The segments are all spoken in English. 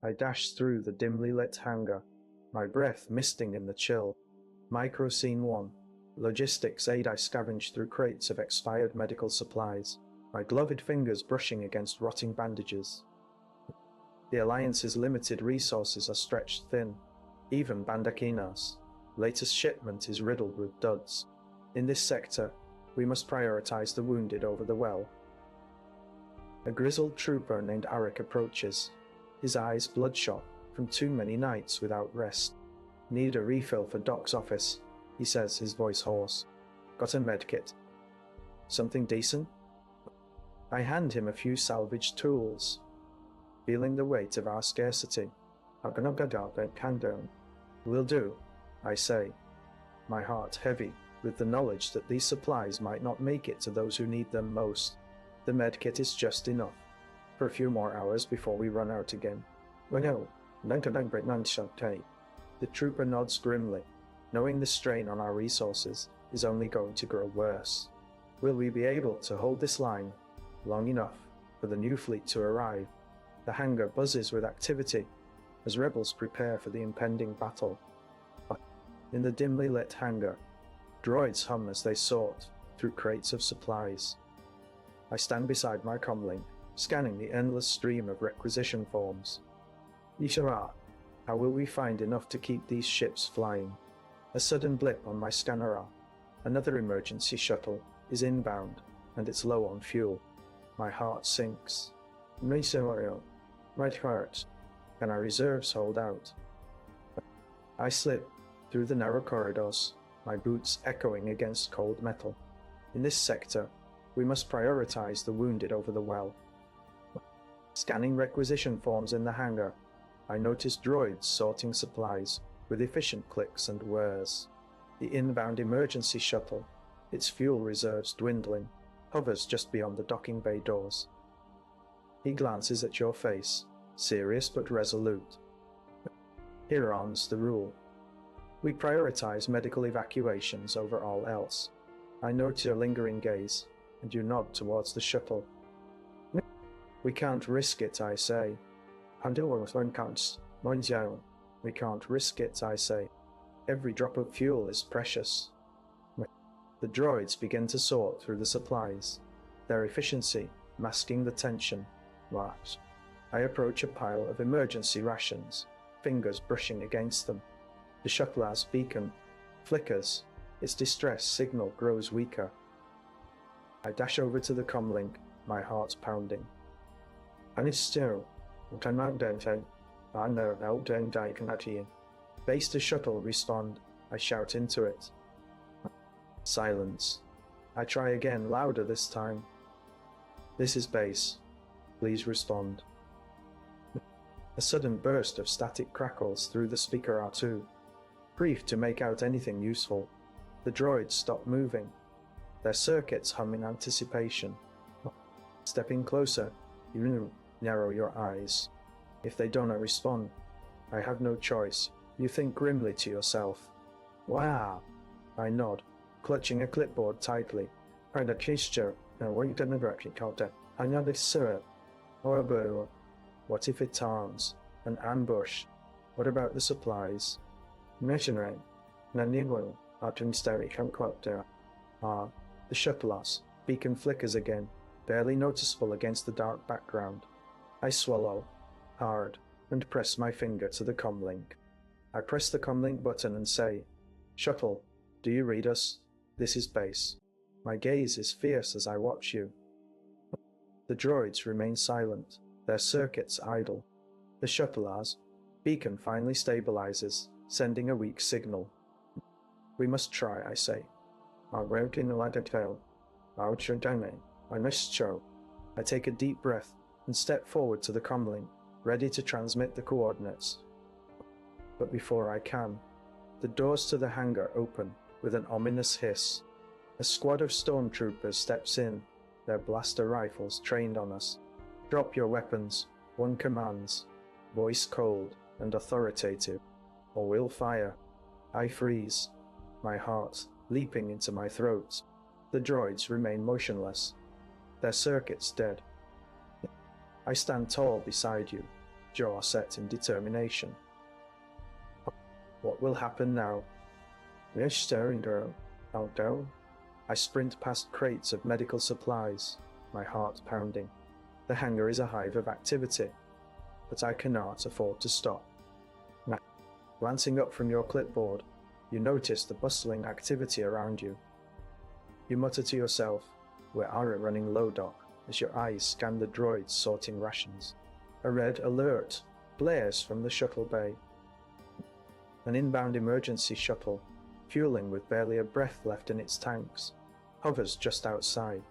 I dash through the dimly lit hangar, my breath misting in the chill. Micro Scene 1. Logistics aid. I scavenge through crates of expired medical supplies, my gloved fingers brushing against rotting bandages. The Alliance's limited resources are stretched thin. Even Bandakina's latest shipment is riddled with duds. In this sector, we must prioritize the wounded over the well. A grizzled trooper named Arik approaches, his eyes bloodshot from too many nights without rest. Need a refill for Doc's office, he says, his voice hoarse. Got a medkit? Something decent? I hand him a few salvaged tools. Feeling the weight of our scarcity, will do, I say, my heart heavy with the knowledge that these supplies might not make it to those who need them most. The medkit is just enough for a few more hours before we run out again. The trooper nods grimly, knowing the strain on our resources is only going to grow worse. Will we be able to hold this line long enough for the new fleet to arrive? The hangar buzzes with activity as rebels prepare for the impending battle. In the dimly lit hangar, droids hum as they sort through crates of supplies. I stand beside my comlink, scanning the endless stream of requisition forms. Ishara, how will we find enough to keep these ships flying? A sudden blip on my scanner. Another emergency shuttle is inbound, and it's low on fuel. My heart sinks. Right heart. Can our reserves hold out? I slip through the narrow corridors, my boots echoing against cold metal. In this sector, we must prioritize the wounded over the well. Scanning requisition forms in the hangar, I notice droids sorting supplies with efficient clicks and whirs. The inbound emergency shuttle, its fuel reserves dwindling, hovers just beyond the docking bay doors. He glances at your face, serious but resolute. Hereon's the rule. We prioritize medical evacuations over all else. I note your lingering gaze, and you nod towards the shuttle. We can't risk it, I say. We can't risk it, I say. Every drop of fuel is precious. The droids begin to sort through the supplies, their efficiency masking the tension. I approach a pile of emergency rations, fingers brushing against them. The shuttle's beacon flickers, its distress signal grows weaker. I dash over to the comlink, my heart pounding. Base to shuttle, respond. I shout into it. Silence. I try again, louder this time. This is base. Please respond. A sudden burst of static crackles through the speaker R2. Brief to make out anything useful. The droids stop moving, their circuits hum in anticipation. Stepping closer, you narrow your eyes. If they don't respond, I have no choice. You think grimly to yourself. Wow! I nod, clutching a clipboard tightly. What if it turns? An ambush? What about the supplies? The shuttle's beacon flickers again, barely noticeable against the dark background. I swallow, hard, and press my finger to the comlink. I press the comlink button and say, Shuttle, do you read us? This is base. My gaze is fierce as I watch you. The droids remain silent, their circuits idle. The shuttle's beacon finally stabilizes, sending a weak signal. We must try, I say. I take a deep breath and step forward to the comlink, ready to transmit the coordinates. But before I can, the doors to the hangar open with an ominous hiss. A squad of stormtroopers steps in, their blaster rifles trained on us. Drop your weapons, one commands, voice cold and authoritative, or we'll fire. I freeze, my heart leaping into my throat. The droids remain motionless, their circuits dead. I stand tall beside you, jaw set in determination. What will happen now? We're staring out down. I sprint past crates of medical supplies, my heart pounding. The hangar is a hive of activity, but I cannot afford to stop. Now, glancing up from your clipboard, you notice the bustling activity around you. You mutter to yourself, "We are running low, Doc," as your eyes scan the droids sorting rations. A red alert blares from the shuttle bay. An inbound emergency shuttle, fueling with barely a breath left in its tanks, hovers just outside.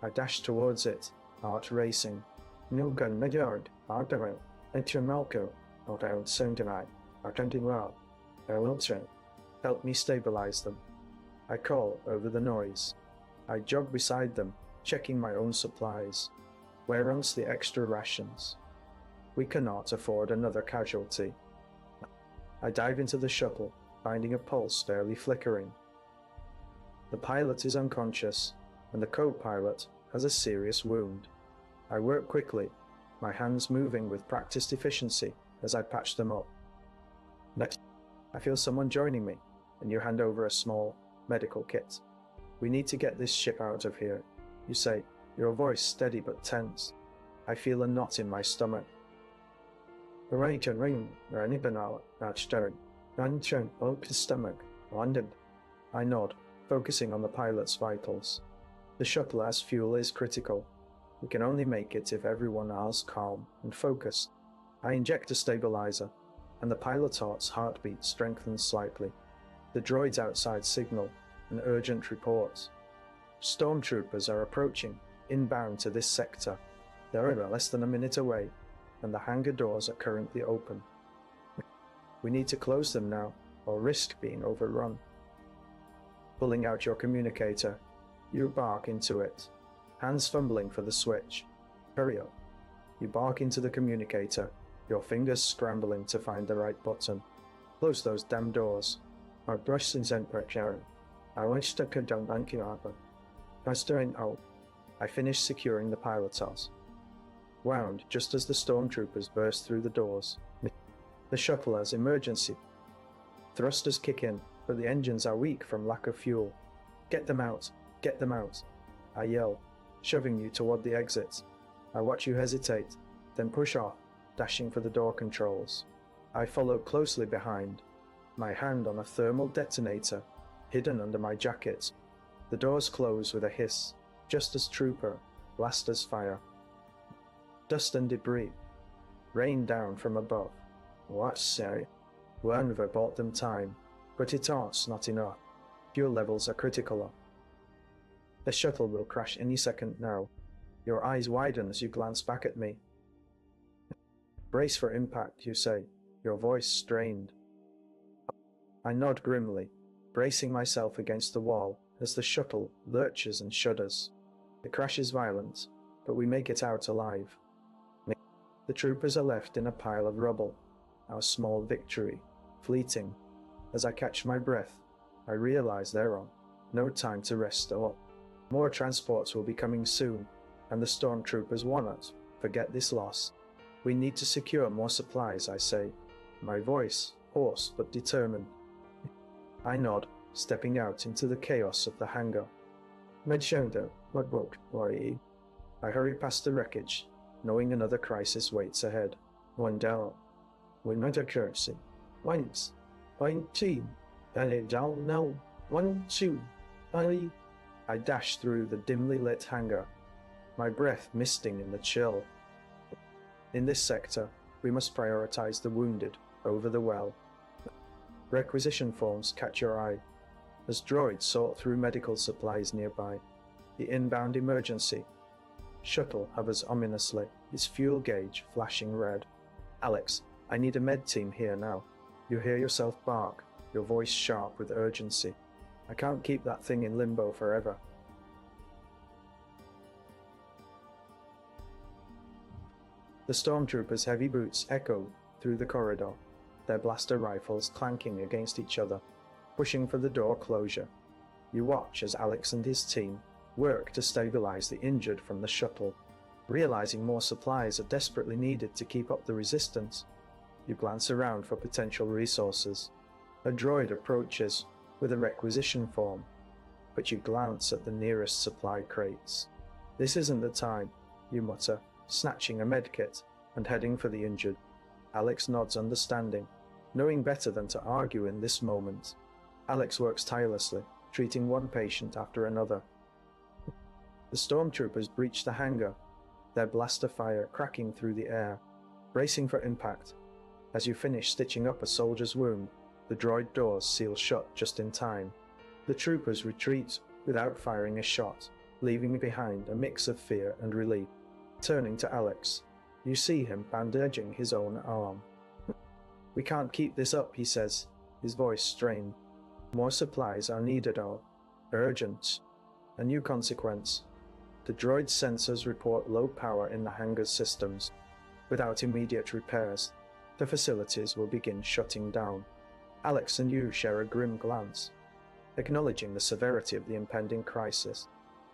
I dash towards it, heart racing. "No gun, my yard, Artewell, enter Malco, not out sound tonight, attempting well. I will try. Help me stabilize them." I call over the noise. I jog beside them, checking my own supplies. Where else the extra rations? We cannot afford another casualty. I dive into the shuttle, finding a pulse barely flickering. The pilot is unconscious, and the co-pilot has a serious wound. I work quickly, my hands moving with practiced efficiency as I patch them up. Next, I feel someone joining me, and you hand over a small medical kit. "We need to get this ship out of here," you say, your voice steady but tense. I feel a knot in my stomach. "Right and ring, or any banal, not stirring. Unchunk, open stomach, London." I nod, focusing on the pilot's vitals. The shuttle as fuel is critical. We can only make it if everyone else calm and focused. I inject a stabilizer, and the pilot's heartbeat strengthens slightly. The droids outside signal an urgent report. Stormtroopers are approaching, inbound to this sector. They are less than a minute away, and the hangar doors are currently open. We need to close them now, or risk being overrun. Pulling out your communicator, you bark into it, hands fumbling for the switch. "Peril." You bark into the communicator, your fingers scrambling to find the right button. "Close those damn doors." "My brush is in Sharon. I wish to cut down banking harbor. Pastor out." I finish securing the pilotos. Wound just as the stormtroopers burst through the doors. The shuttle has emergency. Thrusters kick in, but the engines are weak from lack of fuel. "Get them out! Get them out!" I yell, shoving you toward the exit. I watch you hesitate, then push off, dashing for the door controls. I follow closely behind, my hand on a thermal detonator hidden under my jacket. The doors close with a hiss, just as trooper blasters fire. Dust and debris rain down from above. What say? Wanver bought them time, but it's not enough. Fuel levels are critical. The shuttle will crash any second now. Your eyes widen as you glance back at me. "Brace for impact," you say, your voice strained. I nod grimly, bracing myself against the wall as the shuttle lurches and shudders. The crash is violent, but we make it out alive. The troopers are left in a pile of rubble, our small victory, fleeting. As I catch my breath, I realize they're on. No time to rest or more transports will be coming soon, and the stormtroopers want us. Forget this loss. We need to secure more supplies, I say, my voice hoarse but determined. I nod, stepping out into the chaos of the hangar. "Mid-shoulder, what boat, worry?" I hurry past the wreckage, knowing another crisis waits ahead. One down. We're not a currency. Once. One team. And it down now. 1, 2. I dash through the dimly lit hangar, my breath misting in the chill. In this sector, we must prioritize the wounded over the well. Requisition forms catch your eye, as droids sort through medical supplies nearby. The inbound emergency shuttle hovers ominously, its fuel gauge flashing red. "Alex, I need a med team here now." You hear yourself bark, your voice sharp with urgency. "I can't keep that thing in limbo forever." The stormtroopers' heavy boots echo through the corridor, their blaster rifles clanking against each other, pushing for the door closure. You watch as Alex and his team work to stabilize the injured from the shuttle. Realizing more supplies are desperately needed to keep up the resistance, you glance around for potential resources. A droid approaches with a requisition form, but you glance at the nearest supply crates. This isn't the time, you mutter, snatching a medkit and heading for the injured. Alex nods understanding, knowing better than to argue in this moment. Alex works tirelessly, treating one patient after another. The stormtroopers breach the hangar, their blaster fire cracking through the air, bracing for impact. As you finish stitching up a soldier's wound, the droid doors seal shut just in time. The troopers retreat without firing a shot, leaving behind a mix of fear and relief. Turning to Alex, you see him bandaging his own arm. "We can't keep this up," he says, his voice strained. "More supplies are needed, urgent." A new consequence. The droid's sensors report low power in the hangar's systems. Without immediate repairs, the facilities will begin shutting down. Alex and you share a grim glance, acknowledging the severity of the impending crisis.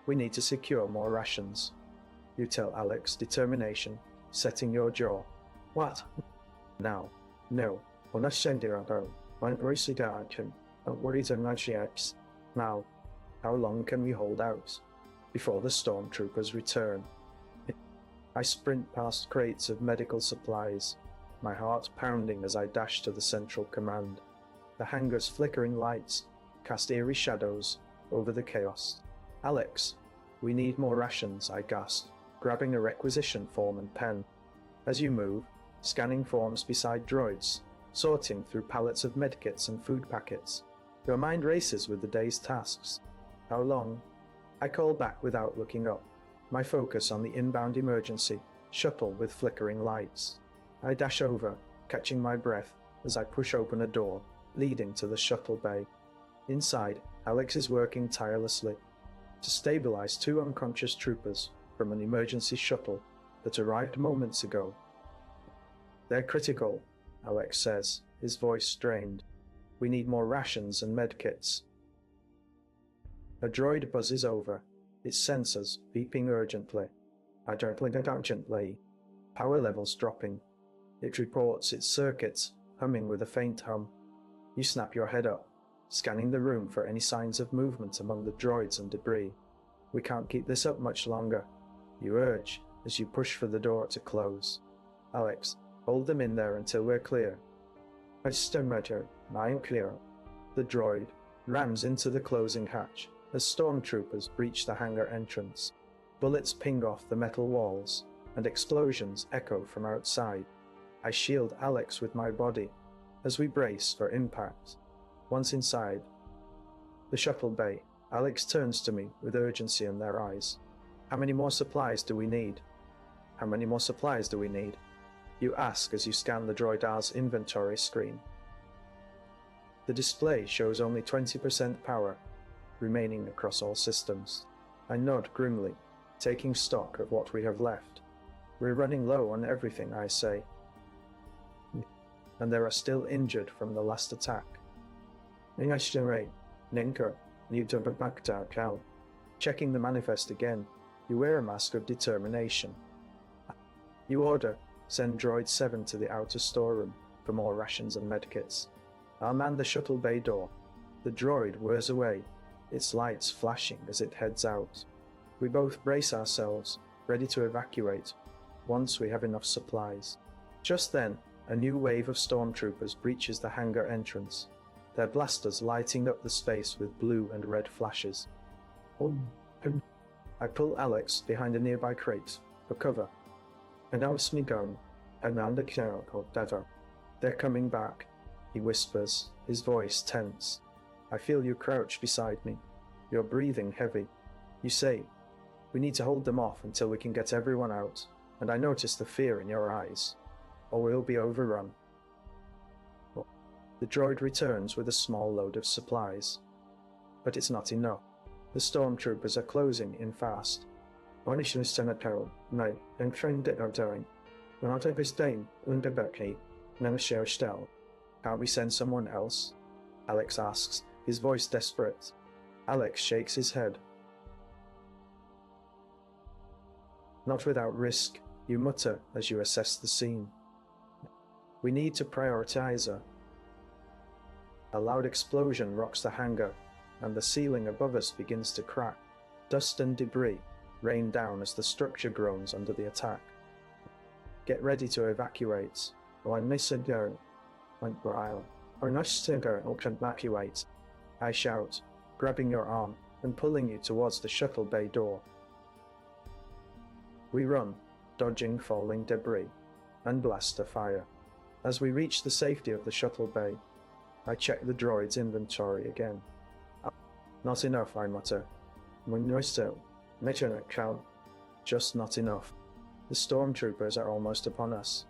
"We need to secure more rations," you tell Alex, determination setting your jaw. "What? Now? No. Now. How long can we hold out? Before the stormtroopers return." I sprint past crates of medical supplies, my heart pounding as I dash to the central command. The hangar's flickering lights cast eerie shadows over the chaos. "Alex, we need more rations," I gasp, grabbing a requisition form and pen. As you move, scanning forms beside droids, sorting through pallets of medkits and food packets, your mind races with the day's tasks. "How long?" I call back without looking up, my focus on the inbound emergency shuttle with flickering lights. I dash over, catching my breath as I push open a door leading to the shuttle bay. Inside, Alex is working tirelessly to stabilize two unconscious troopers from an emergency shuttle that arrived moments ago. "They're critical," Alex says, his voice strained. "We need more rations and medkits." A droid buzzes over, its sensors beeping urgently. Urgently. Power levels dropping. It reports its circuits humming with a faint hum. You snap your head up, scanning the room for any signs of movement among the droids and debris. "We can't keep this up much longer," you urge as you push for the door to close. "Alex, hold them in there until we're clear." "I'm clear." The droid rams into the closing hatch as stormtroopers breach the hangar entrance. Bullets ping off the metal walls, and explosions echo from outside. I shield Alex with my body as we brace for impact. Once inside the shuttle bay, Alex turns to me with urgency in their eyes. "How many more supplies do we need?" "How many more supplies do we need?" you ask as you scan the droidar's inventory screen. The display shows only 20% power remaining across all systems. I nod grimly, taking stock of what we have left. "We're running low on everything," I say. "And there are still injured from the last attack." Checking the manifest again, you wear a mask of determination. You order, send Droid 7 to the outer storeroom for more rations and medkits. I'll man the shuttle bay door. The droid whirs away, its lights flashing as it heads out. We both brace ourselves, ready to evacuate, once we have enough supplies. Just then, a new wave of stormtroopers breaches the hangar entrance, their blasters lighting up the space with blue and red flashes. I pull Alex behind a nearby crate for cover. "They're coming back," he whispers, his voice tense. I feel you crouch beside me, your breathing heavy. You say, "We need to hold them off until we can get everyone out," and I notice the fear in your eyes. "Or we'll be overrun." The droid returns with a small load of supplies. But it's not enough. The stormtroopers are closing in fast. Can't we send someone else? Alex asks, his voice desperate. Alex shakes his head. Not without risk, you mutter as you assess the scene. We need to prioritize her. A loud explosion rocks the hangar, and the ceiling above us begins to crack. Dust and debris rain down as the structure groans under the attack. Get ready to evacuate. Evacuate, I shout, grabbing your arm and pulling you towards the shuttle bay door. We run, dodging falling debris and blaster fire. As we reach the safety of the shuttle bay, I check the droid's inventory again. Not enough, I mutter. Just not enough. The stormtroopers are almost upon us.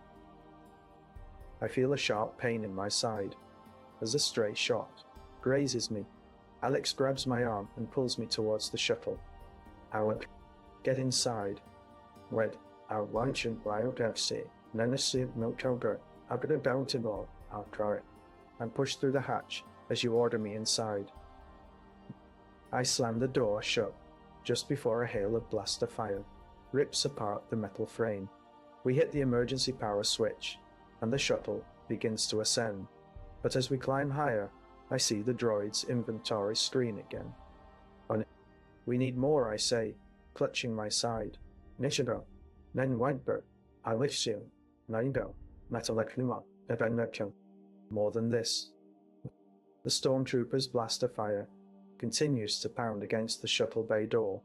I feel a sharp pain in my side, as a stray shot grazes me. Alex grabs my arm and pulls me towards the shuttle. I won't get inside. Wait, I want you to see. Nancy Miltoger. I've got a bounty ball. I'll try it. I'm pushed through the hatch as you order me inside. I slam the door shut just before a hail of blaster fire rips apart the metal frame. We hit the emergency power switch, and the shuttle begins to ascend. But as we climb higher, I see the droid's inventory screen again. We need more, I say, clutching my side. Nishido, Nen Whitebird, I wish you, Naido, Metaleknuma, Evanetcho. More than this. The stormtrooper's blaster fire continues to pound against the shuttle bay door.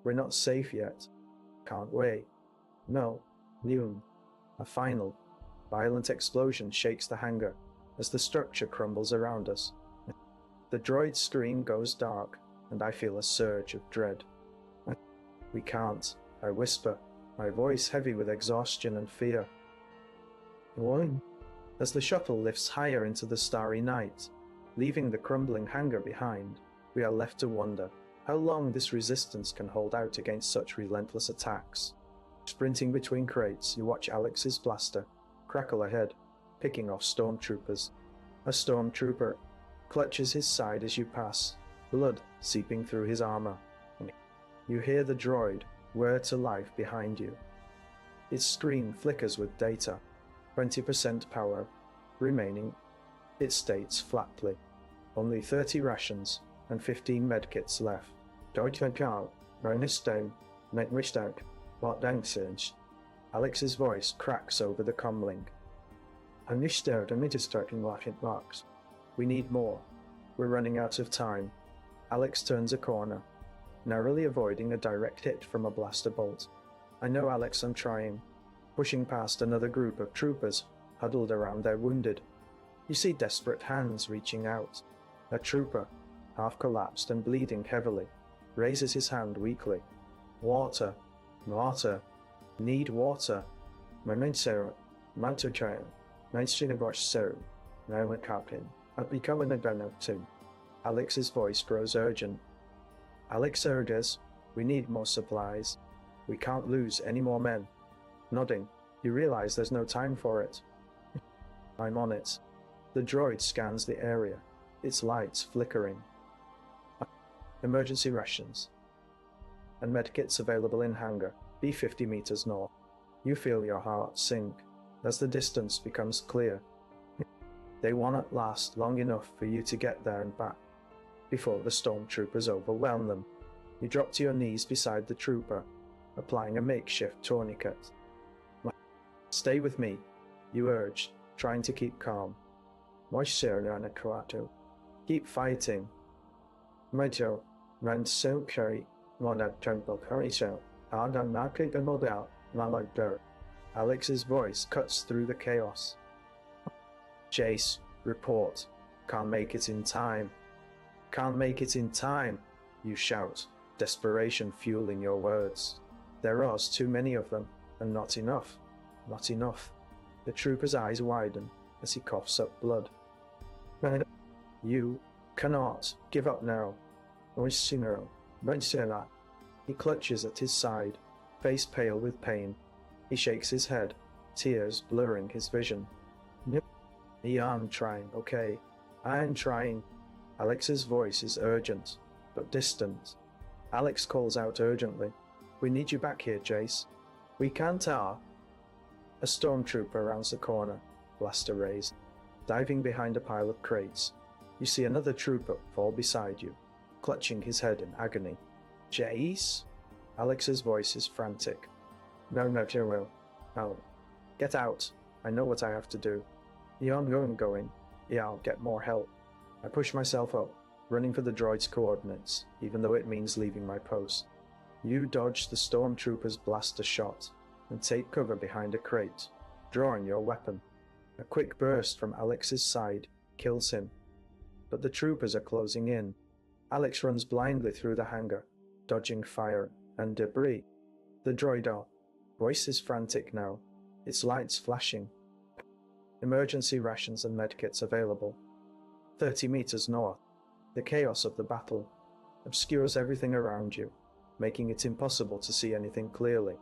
We're not safe yet. Can't wait. No. Noon. A final, violent explosion shakes the hangar as the structure crumbles around us. The droid's screen goes dark, and I feel a surge of dread. We can't, I whisper, my voice heavy with exhaustion and fear. Why? As the shuttle lifts higher into the starry night, leaving the crumbling hangar behind, we are left to wonder how long this resistance can hold out against such relentless attacks. Sprinting between crates, you watch Alex's blaster crackle ahead, picking off stormtroopers. A stormtrooper clutches his side as you pass, blood seeping through his armor. You hear the droid whir to life behind you. Its screen flickers with data, 20% power remaining. It states flatly, only 30 rations and 15 medkits left. Alex's voice cracks over the comlink. We need more. We're running out of time. Alex turns a corner, narrowly avoiding a direct hit from a blaster bolt. I know, Alex, I'm trying. Pushing past another group of troopers huddled around their wounded. You see desperate hands reaching out. A trooper, half collapsed and bleeding heavily, raises his hand weakly. Water. Water. Need water. Manensero. Mantochayo. Mainstreamabosh Seru. Now Captain. I've become an adventure too. Alex's voice grows urgent. Alex urges, we need more supplies. We can't lose any more men. Nodding, you realize there's no time for it. I'm on it. The droid scans the area, its lights flickering. Emergency rations. And medkits available in hangar B 50 meters north. You feel your heart sink as the distance becomes clear. They won't last long enough for you to get there and back before the stormtroopers overwhelm them. You drop to your knees beside the trooper, applying a makeshift tourniquet. Stay with me, you urge, trying to keep calm. Keep fighting. Majo, ran so carry, Monad Temple Cariso, Adam Market and Model, Malak Dirt. Alex's voice cuts through the chaos. Jace, report. Can't make it in time. Can't make it in time, you shout, desperation fueling your words. There are too many of them, and not enough. Not enough. The trooper's eyes widen as he coughs up blood. You cannot give up now. He clutches at his side, face pale with pain. He shakes his head, tears blurring his vision. Yeah, I'm trying, okay? I'm trying. Alex's voice is urgent, but distant. Alex calls out urgently. We need you back here, Jace. We can't tell. A stormtrooper rounds the corner, blaster raised. Diving behind a pile of crates, you see another trooper fall beside you, clutching his head in agony. Jace? Alex's voice is frantic. No, you will. No. Get out. I know what I have to do. Yeah, I'm going. Yeah, I'll get more help. I push myself up, running for the droid's coordinates, even though it means leaving my post. You dodge the stormtrooper's blaster shot, and take cover behind a crate, drawing your weapon. A quick burst from Alex's side kills him, but the troopers are closing in. Alex runs blindly through the hangar, dodging fire and debris. The droid voice is frantic now, its lights flashing. Emergency rations and medkits available. 30 meters north, the chaos of the battle obscures everything around you, making it impossible to see anything clearly.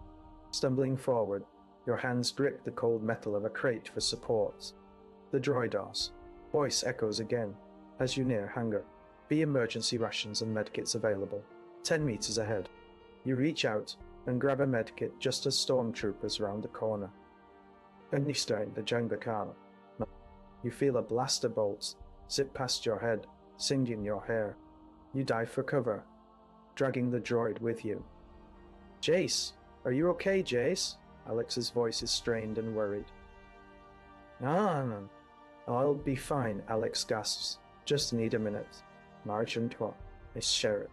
Stumbling forward, your hands grip the cold metal of a crate for support. The droid's voice echoes again as you near Hangar B. Emergency rations and medkits available. 10 meters ahead. You reach out and grab a medkit just as stormtroopers round the corner. And you stay in the jungle car. You feel a blaster bolt zip past your head, singeing your hair. You dive for cover, dragging the droid with you. Jace, are you okay, Jace? Alex's voice is strained and worried. No. I'll be fine, Alex gasps. Just need a minute. March and what? It's Sheriff.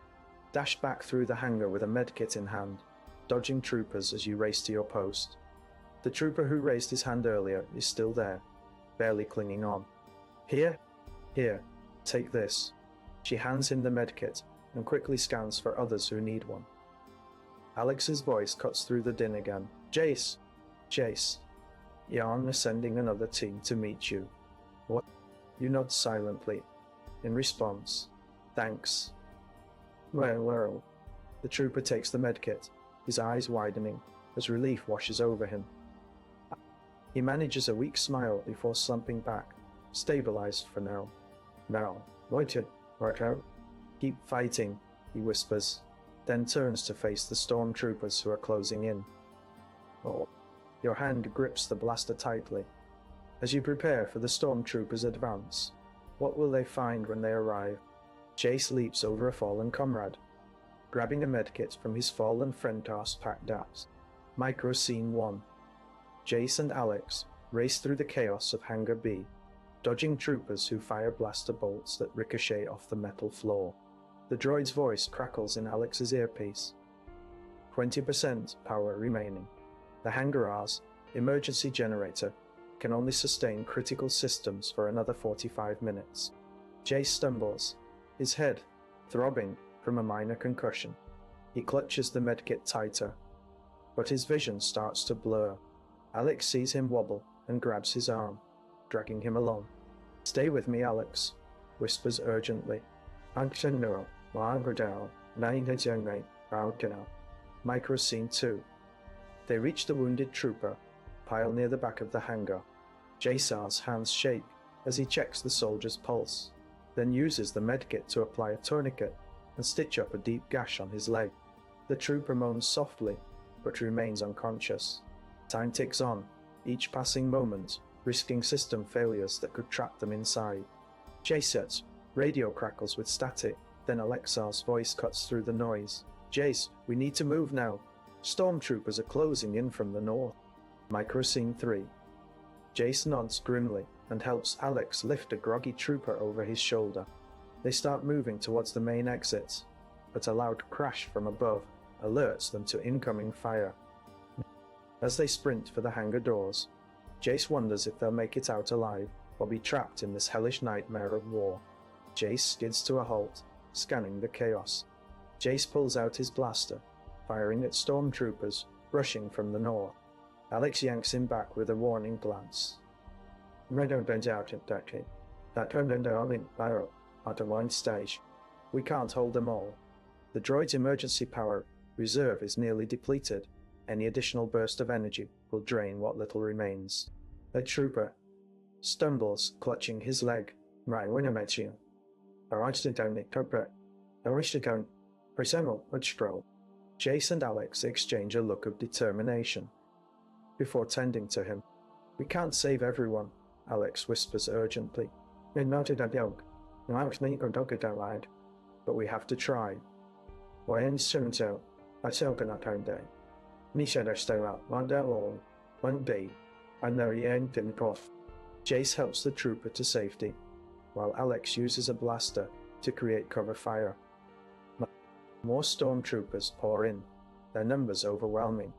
Dash back through the hangar with a medkit in hand, dodging troopers as you race to your post. The trooper who raised his hand earlier is still there, barely clinging on. Here, take this. She hands him the medkit and quickly scans for others who need one. Alex's voice cuts through the din again. Jace! Yarn is sending another team to meet you. What? You nod silently. In response, thanks. Well. The trooper takes the medkit, his eyes widening as relief washes over him. He manages a weak smile before slumping back, stabilized for now. Now, Leute, right out. Keep fighting, he whispers, then turns to face the stormtroopers who are closing in. Oh, your hand grips the blaster tightly. As you prepare for the stormtroopers' advance, what will they find when they arrive? Jace leaps over a fallen comrade, grabbing a medkit from his fallen friend's packed out. Micro Scene 1. Jace and Alex race through the chaos of Hangar B, dodging troopers who fire blaster bolts that ricochet off the metal floor. The droid's voice crackles in Alex's earpiece. 20% power remaining. The Hangar's emergency generator can only sustain critical systems for another 45 minutes. Jace stumbles, his head throbbing from a minor concussion. He clutches the medkit tighter, but his vision starts to blur. Alex sees him wobble and grabs his arm, dragging him along. Stay with me, Alex, whispers urgently. Micro Scene 2. They reach the wounded trooper, piled near the back of the hangar. Jace's hands shake as he checks the soldier's pulse, then uses the medkit to apply a tourniquet and stitch up a deep gash on his leg. The trooper moans softly, but remains unconscious. Time ticks on, each passing moment risking system failures that could trap them inside. Jace's radio crackles with static, then Alexar's voice cuts through the noise. Jace, we need to move now. Stormtroopers are closing in from the north. Micro Scene 3. Jace nods grimly and helps Alex lift a groggy trooper over his shoulder. They start moving towards the main exit, but a loud crash from above alerts them to incoming fire. As they sprint for the hangar doors, Jace wonders if they'll make it out alive or be trapped in this hellish nightmare of war. Jace skids to a halt, scanning the chaos. Jace pulls out his blaster, firing at stormtroopers rushing from the north. Alex yanks him back with a warning glance. That turned into only barrel at a one stage. We can't hold them all. The droid's emergency power reserve is nearly depleted. Any additional burst of energy will drain what little remains. A trooper stumbles, clutching his leg. Right, when I met you. I watched it down the carpet. I wish to go. Resemble, which scroll. Jace and Alex exchange a look of determination before tending to him. We can't save everyone, Alex whispers urgently. But we have to try. Jace helps the trooper to safety, while Alex uses a blaster to create cover fire. More stormtroopers pour in, their numbers overwhelming.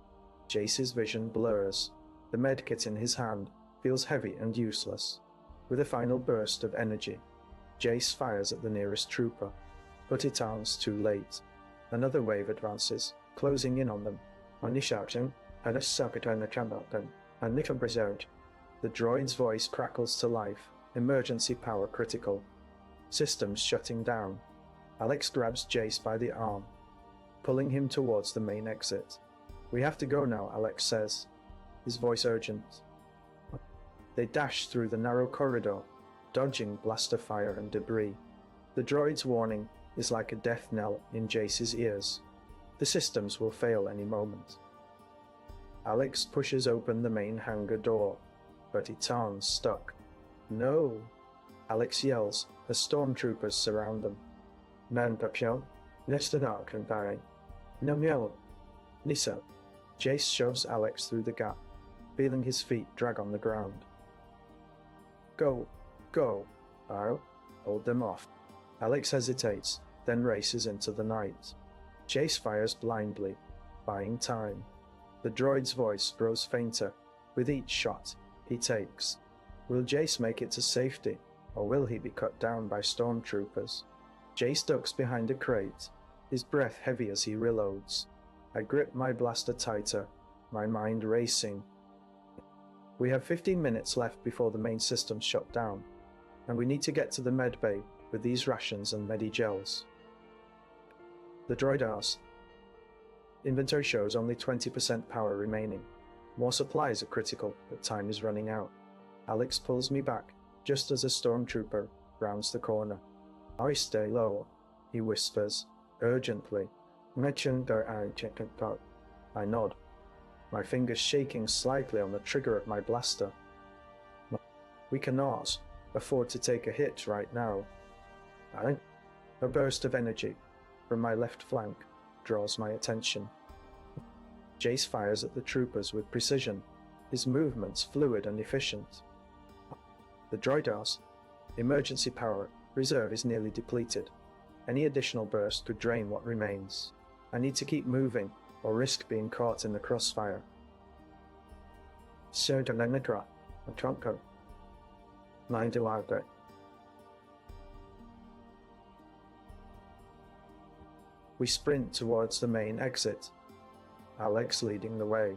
Jace's vision blurs. The medkit in his hand feels heavy and useless. With a final burst of energy, Jace fires at the nearest trooper, but it arms too late. Another wave advances, closing in on them. The droid's voice crackles to life, emergency power critical. Systems shutting down. Alex grabs Jace by the arm, pulling him towards the main exit. We have to go now, Alex says, his voice urgent. They dash through the narrow corridor, dodging blaster fire and debris. The droid's warning is like a death knell in Jace's ears. The systems will fail any moment. Alex pushes open the main hangar door, but it turns stuck. No! Alex yells as stormtroopers surround them. Nisa. Jace shoves Alex through the gap, feeling his feet drag on the ground. Go, go, I'll hold them off. Alex hesitates, then races into the night. Jace fires blindly, buying time. The droid's voice grows fainter with each shot he takes. Will Jace make it to safety, or will he be cut down by stormtroopers? Jace ducks behind a crate, his breath heavy as he reloads. I grip my blaster tighter, my mind racing. We have 15 minutes left before the main systems shut down, and we need to get to the medbay with these rations and medi-gels. The droid asks. Inventory shows only 20% power remaining. More supplies are critical, but time is running out. Alex pulls me back, just as a stormtrooper rounds the corner. I stay low, he whispers, urgently. I nod, my fingers shaking slightly on the trigger of my blaster. We cannot afford to take a hit right now. A burst of energy from my left flank draws my attention. Jace fires at the troopers with precision, his movements fluid and efficient. The droid asks, emergency power reserve is nearly depleted. Any additional burst could drain what remains. I need to keep moving, or risk being caught in the crossfire. We sprint towards the main exit, Alex leading the way.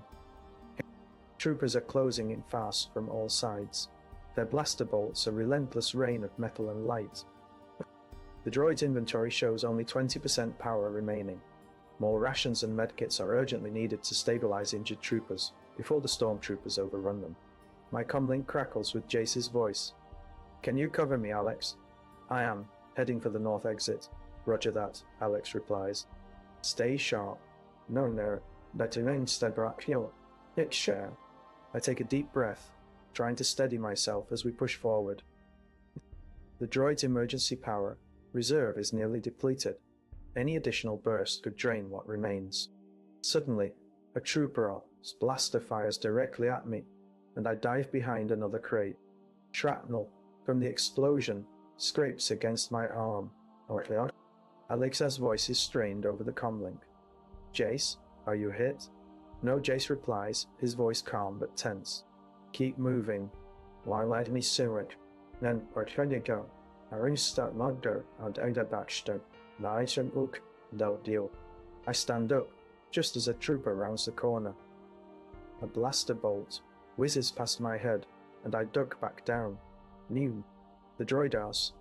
Troopers are closing in fast from all sides. Their blaster bolts a relentless rain of metal and light. The droid's inventory shows only 20% power remaining. More rations and medkits are urgently needed to stabilize injured troopers before the stormtroopers overrun them. My comlink crackles with Jace's voice. Can you cover me, Alex? I am, heading for the north exit. Roger that, Alex replies. Stay sharp. No, that remains share. I take a deep breath, trying to steady myself as we push forward. The droid's emergency power reserve is nearly depleted. Any additional burst could drain what remains. Suddenly, a trooper's blaster fires directly at me, and I dive behind another crate. Shrapnel from the explosion scrapes against my arm. Alexa's voice is strained over the comlink. Jace, are you hit? No, Jace replies, his voice calm but tense. Keep moving. Why let me see it? Then go. I start mugder and either baxter. Nice and book, no deal. I stand up, just as a trooper rounds the corner. A blaster bolt whizzes past my head, and I duck back down. New. The droid asks.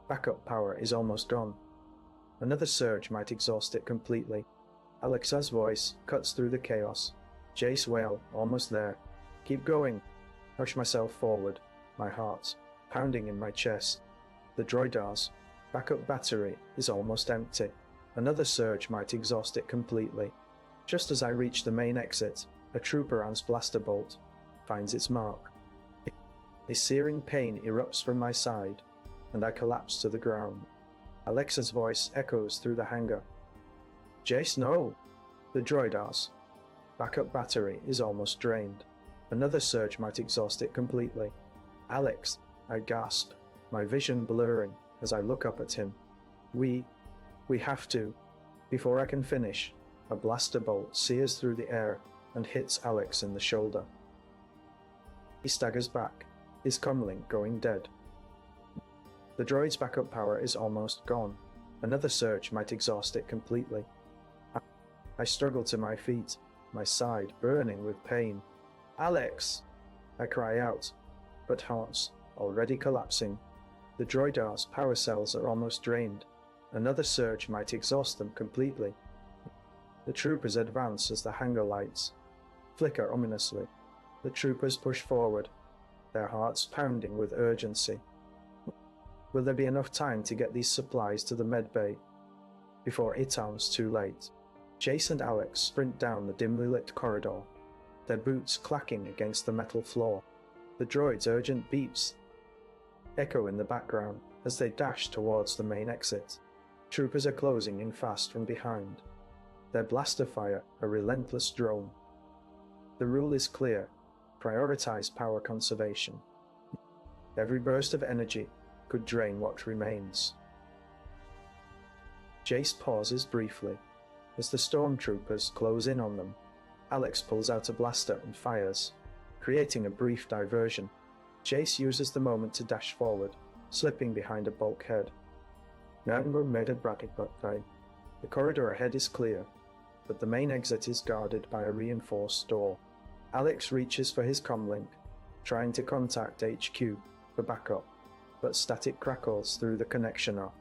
Backup power is almost gone. Another surge might exhaust it completely. Alexa's voice cuts through the chaos. Jace wail, almost there. Keep going. Push myself forward, my heart pounding in my chest. The droid asks. Backup battery is almost empty. Another surge might exhaust it completely. Just as I reach the main exit, a trooper-ounce blaster bolt finds its mark. A searing pain erupts from my side, and I collapse to the ground. Alexa's voice echoes through the hangar. Jace, no! The droid asks. Backup battery is almost drained. Another surge might exhaust it completely. Alex, I gasp, my vision blurring as I look up at him. We have to. Before I can finish, a blaster bolt sears through the air and hits Alex in the shoulder. He staggers back, his comlink going dead. The droid's backup power is almost gone. Another surge might exhaust it completely. I struggle to my feet, my side burning with pain. Alex! I cry out, but Heart's already collapsing. The droidar's power cells are almost drained. Another surge might exhaust them completely. The troopers advance as the hangar lights flicker ominously. The troopers push forward, their hearts pounding with urgency. Will there be enough time to get these supplies to the medbay before it sounds too late? Jace and Alex sprint down the dimly lit corridor, their boots clacking against the metal floor. The droid's urgent beeps echo in the background as they dash towards the main exit. Troopers are closing in fast from behind, their blaster fire a relentless drone. The rule is clear: prioritize power conservation. Every burst of energy could drain what remains. Jace pauses briefly. As the stormtroopers close in on them, Alex pulls out a blaster and fires, creating a brief diversion. Jace uses the moment to dash forward, slipping behind a bulkhead. The corridor ahead is clear, but the main exit is guarded by a reinforced door. Alex reaches for his comlink, trying to contact HQ for backup, but static crackles through the connection off.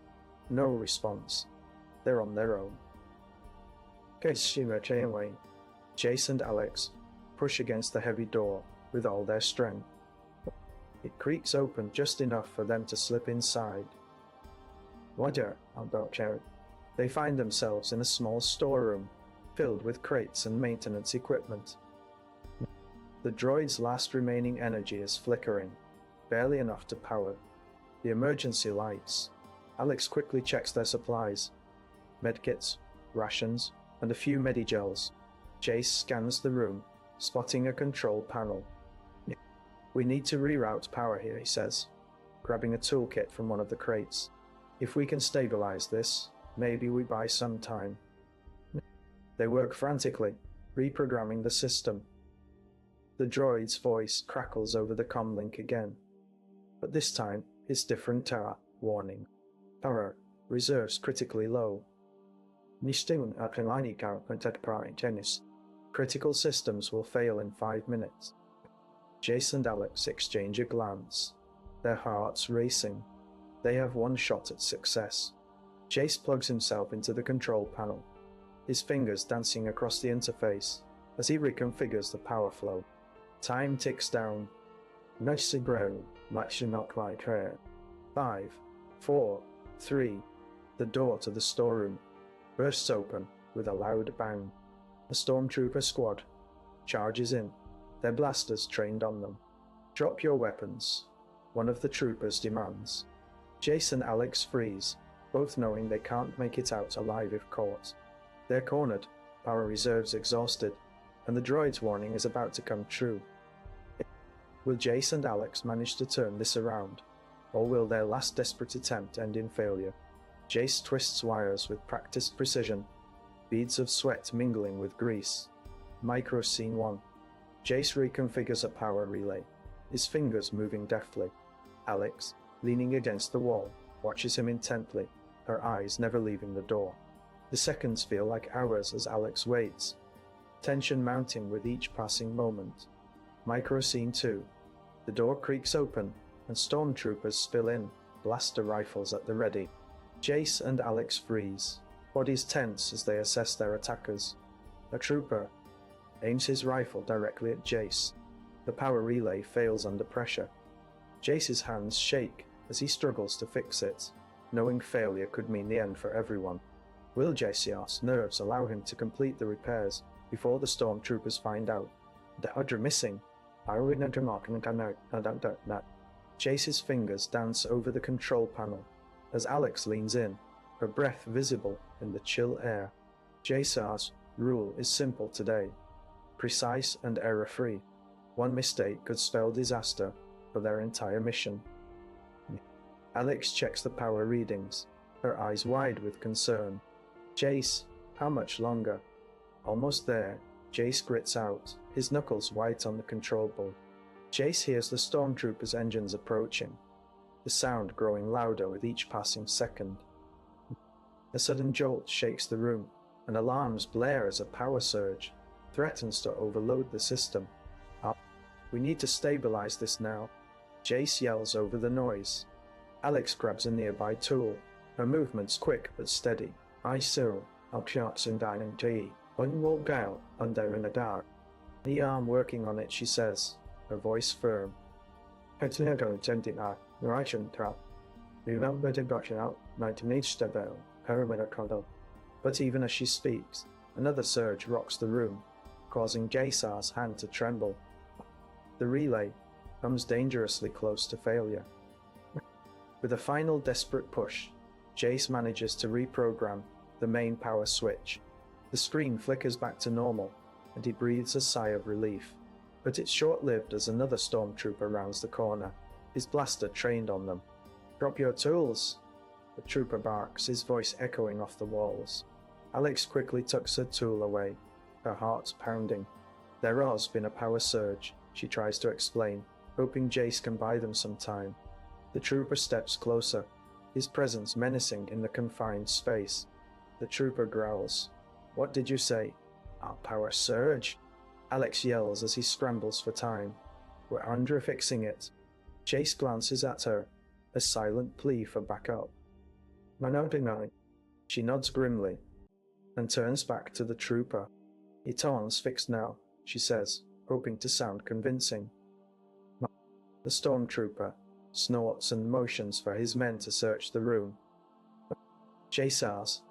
No response. They're on their own. Jace and Alex push against the heavy door with all their strength. It creaks open just enough for them to slip inside. They find themselves in a small storeroom filled with crates and maintenance equipment. The droid's last remaining energy is flickering, barely enough to power the emergency lights. Alex quickly checks their supplies, medkits, rations, and a few medigels. Jace scans the room, spotting a control panel. We need to reroute power here, he says, grabbing a toolkit from one of the crates. If we can stabilize this, maybe we buy some time. They work frantically, reprogramming the system. The droid's voice crackles over the comlink again, but this time it's different tower warning. Power reserves critically low. Critical systems will fail in 5 minutes. Jace and Alex exchange a glance, their hearts racing. They have one shot at success. Jace plugs himself into the control panel, his fingers dancing across the interface as he reconfigures the power flow. Time ticks down. 5, 4, 3. The door to the storeroom bursts open with a loud bang. A stormtrooper squad charges in, their blasters trained on them. Drop your weapons, one of the troopers demands. Jace and Alex freeze, both knowing they can't make it out alive if caught. They're cornered, power reserves exhausted, and the droid's warning is about to come true. Will Jace and Alex manage to turn this around, or will their last desperate attempt end in failure? Jace twists wires with practiced precision, beads of sweat mingling with grease. Micro Scene 1. Jace reconfigures a power relay, his fingers moving deftly. Alex, leaning against the wall, watches him intently, her eyes never leaving the door. The seconds feel like hours as Alex waits, tension mounting with each passing moment. Micro Scene 2. The door creaks open, and stormtroopers spill in, blaster rifles at the ready. Jace and Alex freeze, bodies tense as they assess their attackers. A trooper aims his rifle directly at Jace. The power relay fails under pressure. Jace's hands shake as he struggles to fix it, knowing failure could mean the end for everyone. Will Jace's nerves allow him to complete the repairs? before the stormtroopers find out. The Hudra missing. Jace's fingers dance over the control panel as Alex leans in, her breath visible in the chill air. Jace's rule is simple today, precise and error-free. One mistake could spell disaster for their entire mission. Alex checks the power readings, her eyes wide with concern. Jace, how much longer? Almost there, Jace grits out, his knuckles white on the control board. Jace hears the stormtroopers' engines approaching, the sound growing louder with each passing second. A sudden jolt shakes the room, and alarms blare as a power surge threatens to overload the system. We need to stabilize this now. Jace yells over the noise. Alex grabs a nearby tool, her movements quick but steady. I Cyril, I'll shots in dining tea. One walk out, under in the dark. The arm working on it, she says, her voice firm. But even as she speaks, another surge rocks the room, causing Jace's hand to tremble. The relay comes dangerously close to failure. With a final desperate push, Jace manages to reprogram the main power switch. The screen flickers back to normal, and he breathes a sigh of relief. But it's short-lived as another stormtrooper rounds the corner, his blaster trained on them. Drop your tools! The trooper barks, his voice echoing off the walls. Alex quickly tucks her tool away, her heart pounding. There has been a power surge, she tries to explain, hoping Jace can buy them some time. The trooper steps closer, his presence menacing in the confined space. The trooper growls. What did you say? Our power surge? Alex yells as he scrambles for time. We're under-fixing it. Jace glances at her, a silent plea for backup. She nods grimly, and turns back to the trooper. Eton's fixed now, she says, hoping to sound convincing. The stormtrooper snorts and motions for his men to search the room. Jace's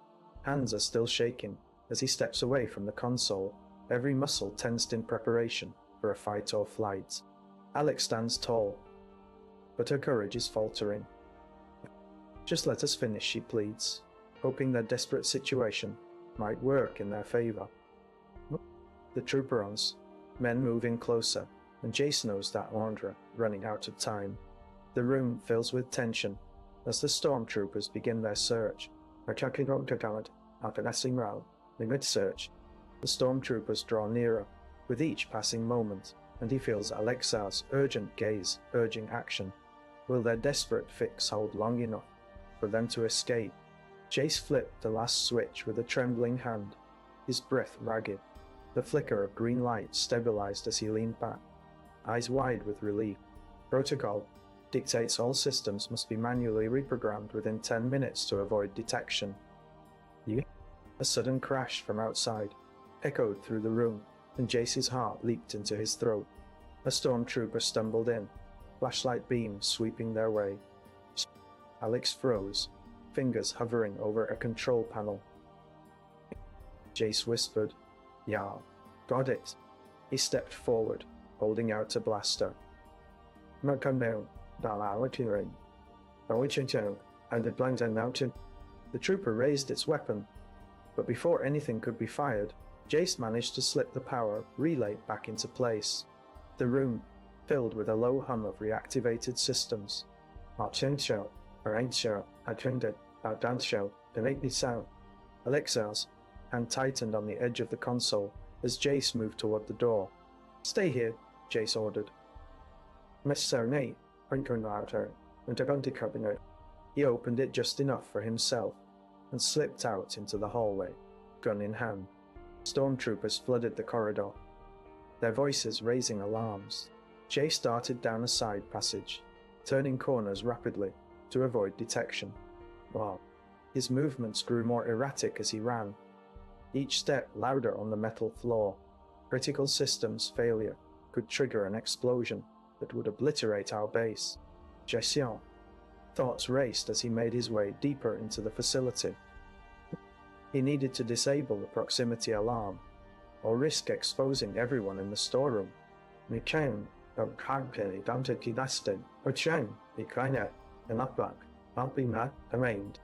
hands are still shaking as he steps away from the console, every muscle tensed in preparation for a fight or flight. Alex stands tall, but her courage is faltering. Just let us finish, she pleads, hoping their desperate situation might work in their favor. The trooper ons, men move in closer, and Jace knows that Andra running out of time. The room fills with tension as the stormtroopers begin their search. After passing round, the mid-search, the stormtroopers draw nearer with each passing moment, and he feels Alexa's urgent gaze urging action. Will their desperate fix hold long enough for them to escape? Jace flipped the last switch with a trembling hand, his breath ragged. The flicker of green light stabilized as he leaned back, eyes wide with relief. Protocol dictates all systems must be manually reprogrammed within 10 minutes to avoid detection. A sudden crash from outside echoed through the room, and Jace's heart leaped into his throat. A stormtrooper stumbled in, flashlight beams sweeping their way. Alex froze, fingers hovering over a control panel. Jace whispered, "Yeah, got it." He stepped forward, holding out a blaster. And the blinds and mounted. The trooper raised its weapon, but before anything could be fired, Jace managed to slip the power relay back into place. The room filled with a low hum of reactivated systems. Alexa's hand tightened on the edge of the console as Jace moved toward the door. "Stay here," Jace ordered. He opened it just enough for himself and slipped out into the hallway, gun in hand. Stormtroopers flooded the corridor, their voices raising alarms. Jace darted down a side passage, turning corners rapidly to avoid detection. Wow. His movements grew more erratic as he ran, each step louder on the metal floor. Critical systems failure could trigger an explosion that would obliterate our base. Gestion. Thoughts raced as he made his way deeper into the facility. He needed to disable the proximity alarm, or risk exposing everyone in the storeroom. Michael, Harpy, Dante Kidastin, Ochen, Ikanya, and Upback, Alpi Mat, Amained.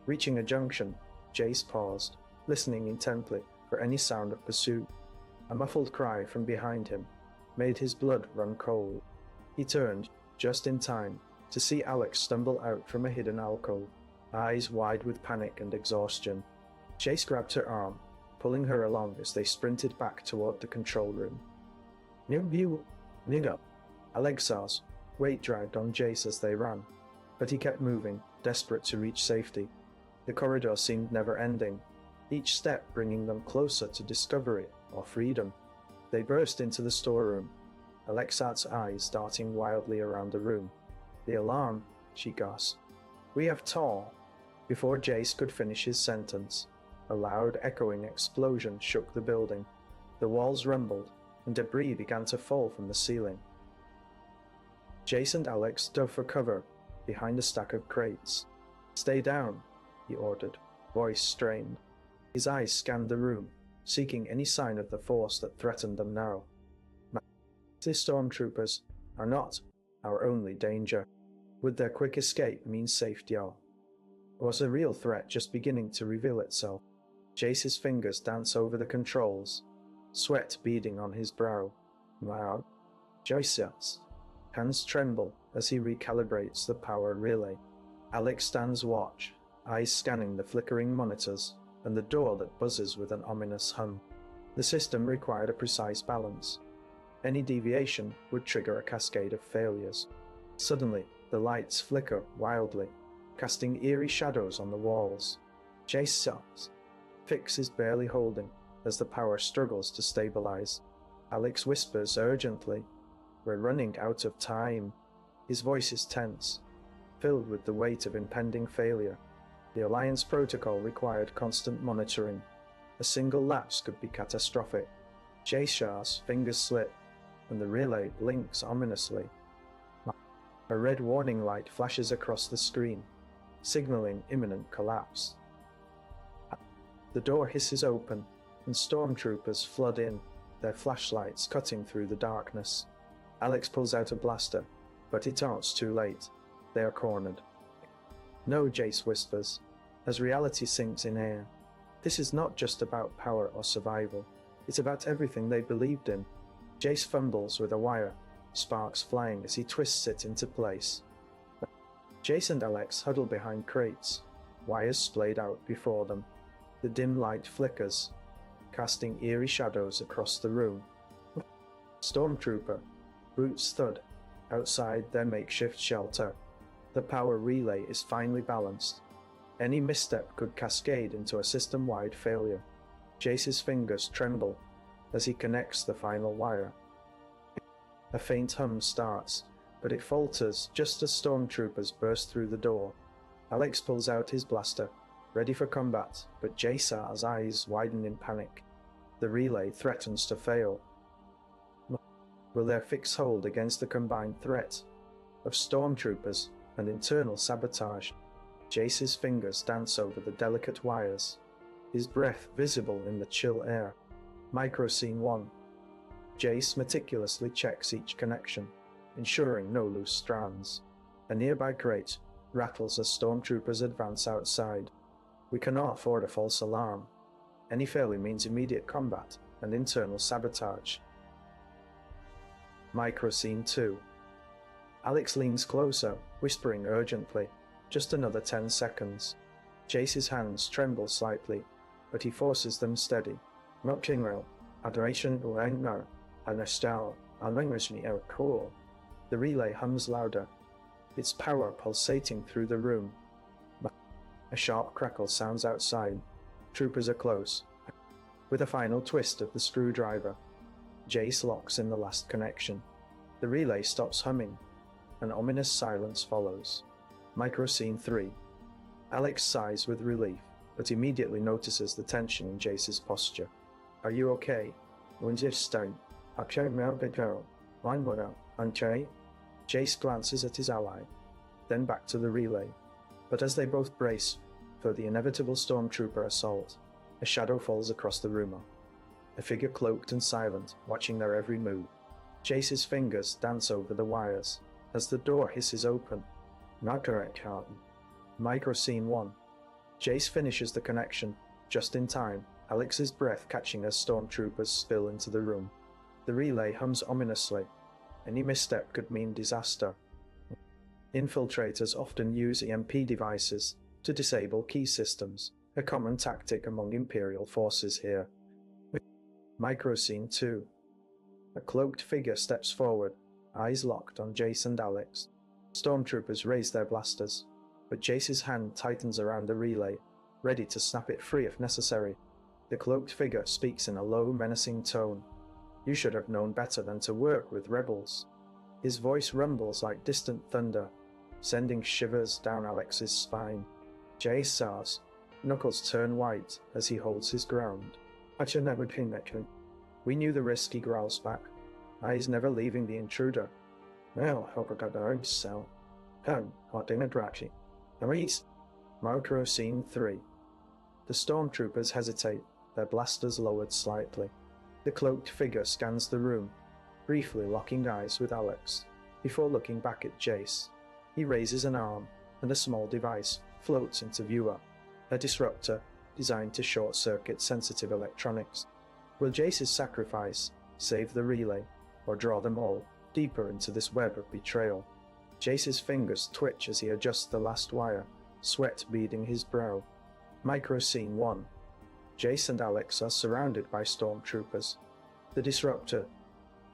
Reaching a junction, Jace paused, listening intently for any sound of pursuit. A muffled cry from behind him made his blood run cold. He turned, just in time, to see Alex stumble out from a hidden alcove, eyes wide with panic and exhaustion. Jace grabbed her arm, pulling her along as they sprinted back toward the control room. Nigga. Alexar's weight dragged on Jace as they ran, but he kept moving, desperate to reach safety. The corridor seemed never-ending, each step bringing them closer to discovery or freedom. They burst into the storeroom, Alexar's eyes darting wildly around the room. The alarm, she gasped. We have Tor. Before Jace could finish his sentence, a loud echoing explosion shook the building. The walls rumbled, and debris began to fall from the ceiling. Jace and Alex dove for cover behind a stack of crates. Stay down, he ordered, voice strained. His eyes scanned the room, seeking any sign of the force that threatened them now. The stormtroopers are not our only danger. Would their quick escape mean safety? Or was a real threat just beginning to reveal itself? Jace's fingers dance over the controls, sweat beading on his brow. Wow. Joyce's hands tremble as he recalibrates the power relay. Alex stands watch, eyes scanning the flickering monitors and the door that buzzes with an ominous hum. The system required a precise balance. Any deviation would trigger a cascade of failures. Suddenly, the lights flicker wildly, casting eerie shadows on the walls. Jace stops. Fix is barely holding as the power struggles to stabilize. Alex whispers urgently, "We're running out of time." His voice is tense, filled with the weight of impending failure. The Alliance protocol required constant monitoring. A single lapse could be catastrophic. Jace's fingers slip, and the relay blinks ominously. A red warning light flashes across the screen, signaling imminent collapse. The door hisses open, and stormtroopers flood in, their flashlights cutting through the darkness. Alex pulls out a blaster, but it starts too late. They are cornered. No, Jace whispers, as reality sinks in air. This is not just about power or survival. It's about everything they believed in. Jace fumbles with a wire, sparks flying as he twists it into place. Jace and Alex huddle behind crates, wires splayed out before them. The dim light flickers, casting eerie shadows across the room. Stormtrooper, boots thud, outside their makeshift shelter. The power relay is finely balanced. Any misstep could cascade into a system-wide failure. Jace's fingers tremble as he connects the final wire. A faint hum starts, but it falters just as stormtroopers burst through the door. Alex pulls out his blaster, ready for combat, but Jace's eyes widen in panic. The relay threatens to fail. Will their fix hold against the combined threat of stormtroopers and internal sabotage? Jace's fingers dance over the delicate wires, his breath visible in the chill air. Microscene 1. Jace meticulously checks each connection, ensuring no loose strands. A nearby crate rattles as stormtroopers advance outside. We cannot afford a false alarm. Any failure means immediate combat and internal sabotage. Microscene 2. Alex leans closer, whispering urgently. Just another 10 seconds. Jace's hands tremble slightly, but he forces them steady. Mokingwell, adoration uengnar, anestal, alengrisni el cool. The relay hums louder, its power pulsating through the room. A sharp crackle sounds outside. Troopers are close. With a final twist of the screwdriver, Jace locks in the last connection. The relay stops humming. An ominous silence follows. Microscene 3. Alex sighs with relief, but immediately notices the tension in Jace's posture. Are you okay? Jace glances at his ally, then back to the relay. But as they both brace for the inevitable stormtrooper assault, a shadow falls across the room. a figure cloaked and silent, watching their every move. Jace's fingers dance over the wires as the door hisses open. Not correct, Carlton. Micro Scene 1. Jace finishes the connection, just in time, Alex's breath catching as stormtroopers spill into the room. The relay hums ominously. Any misstep could mean disaster. Infiltrators often use EMP devices to disable key systems, a common tactic among Imperial forces here. Micro Scene 2. A cloaked figure steps forward, eyes locked on Jace and Alex. Stormtroopers raise their blasters, but Jace's hand tightens around the relay, ready to snap it free if necessary. The cloaked figure speaks in a low, menacing tone. You should have known better than to work with rebels. His voice rumbles like distant thunder, sending shivers down Alex's spine. Jace sighs. Knuckles turn white as he holds his ground. I should never been mentioned. We knew the risk, he growls back, eyes never leaving the intruder. Well, hope I got the own cell. Come, hot dinner draxy. Maurice. Micro Scene 3. The stormtroopers hesitate, their blasters lowered slightly. The cloaked figure scans the room, briefly locking eyes with Alex, before looking back at Jace. He raises an arm, and a small device floats into viewer, a disruptor designed to short-circuit sensitive electronics. Will Jace's sacrifice save the relay, or draw them all deeper into this web of betrayal? Jace's fingers twitch as he adjusts the last wire, sweat beading his brow. Micro Scene 1. Jace and Alex are surrounded by stormtroopers. The disruptor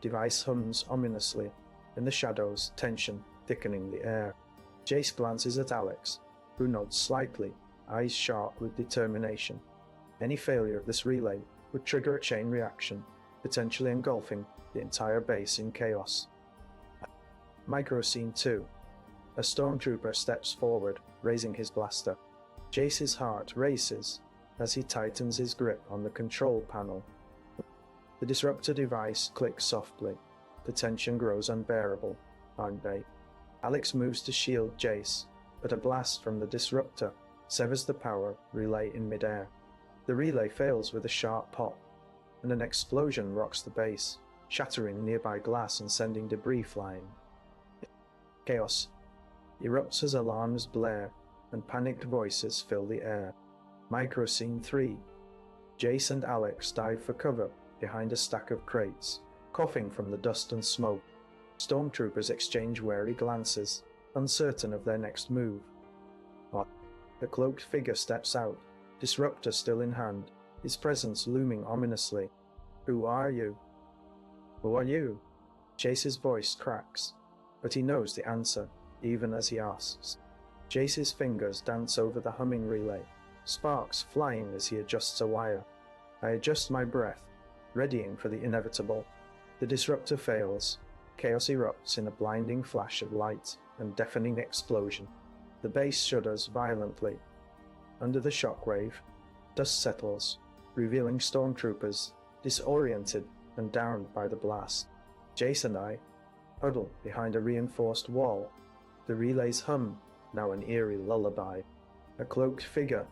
device hums ominously, in the shadows, tension thickening the air. Jace glances at Alex, who nods slightly, eyes sharp with determination. Any failure of this relay would trigger a chain reaction, potentially engulfing the entire base in chaos. Micro Scene 2. A stormtrooper steps forward, raising his blaster. Jace's heart races as he tightens his grip on the control panel. The disruptor device clicks softly. The tension grows unbearable, aren't they? Alex moves to shield Jace, but a blast from the disruptor severs the power relay in midair. The relay fails with a sharp pop, and an explosion rocks the base, shattering nearby glass and sending debris flying. Chaos erupts as alarms blare, and panicked voices fill the air. Micro Scene 3. Jace and Alex dive for cover behind a stack of crates, coughing from the dust and smoke. Stormtroopers exchange wary glances, uncertain of their next move. The cloaked figure steps out, disruptor still in hand, his presence looming ominously. Who are you? Who are you? Jace's voice cracks, but he knows the answer, even as he asks. Jace's fingers dance over the humming relay, sparks flying as he adjusts a wire. I adjust my breath, readying for the inevitable. The disruptor fails. Chaos erupts in a blinding flash of light and deafening explosion. The base shudders violently. Under the shockwave, dust settles, revealing stormtroopers, disoriented and downed by the blast. Jace and I huddle behind a reinforced wall. The relays hum, now an eerie lullaby. A cloaked figure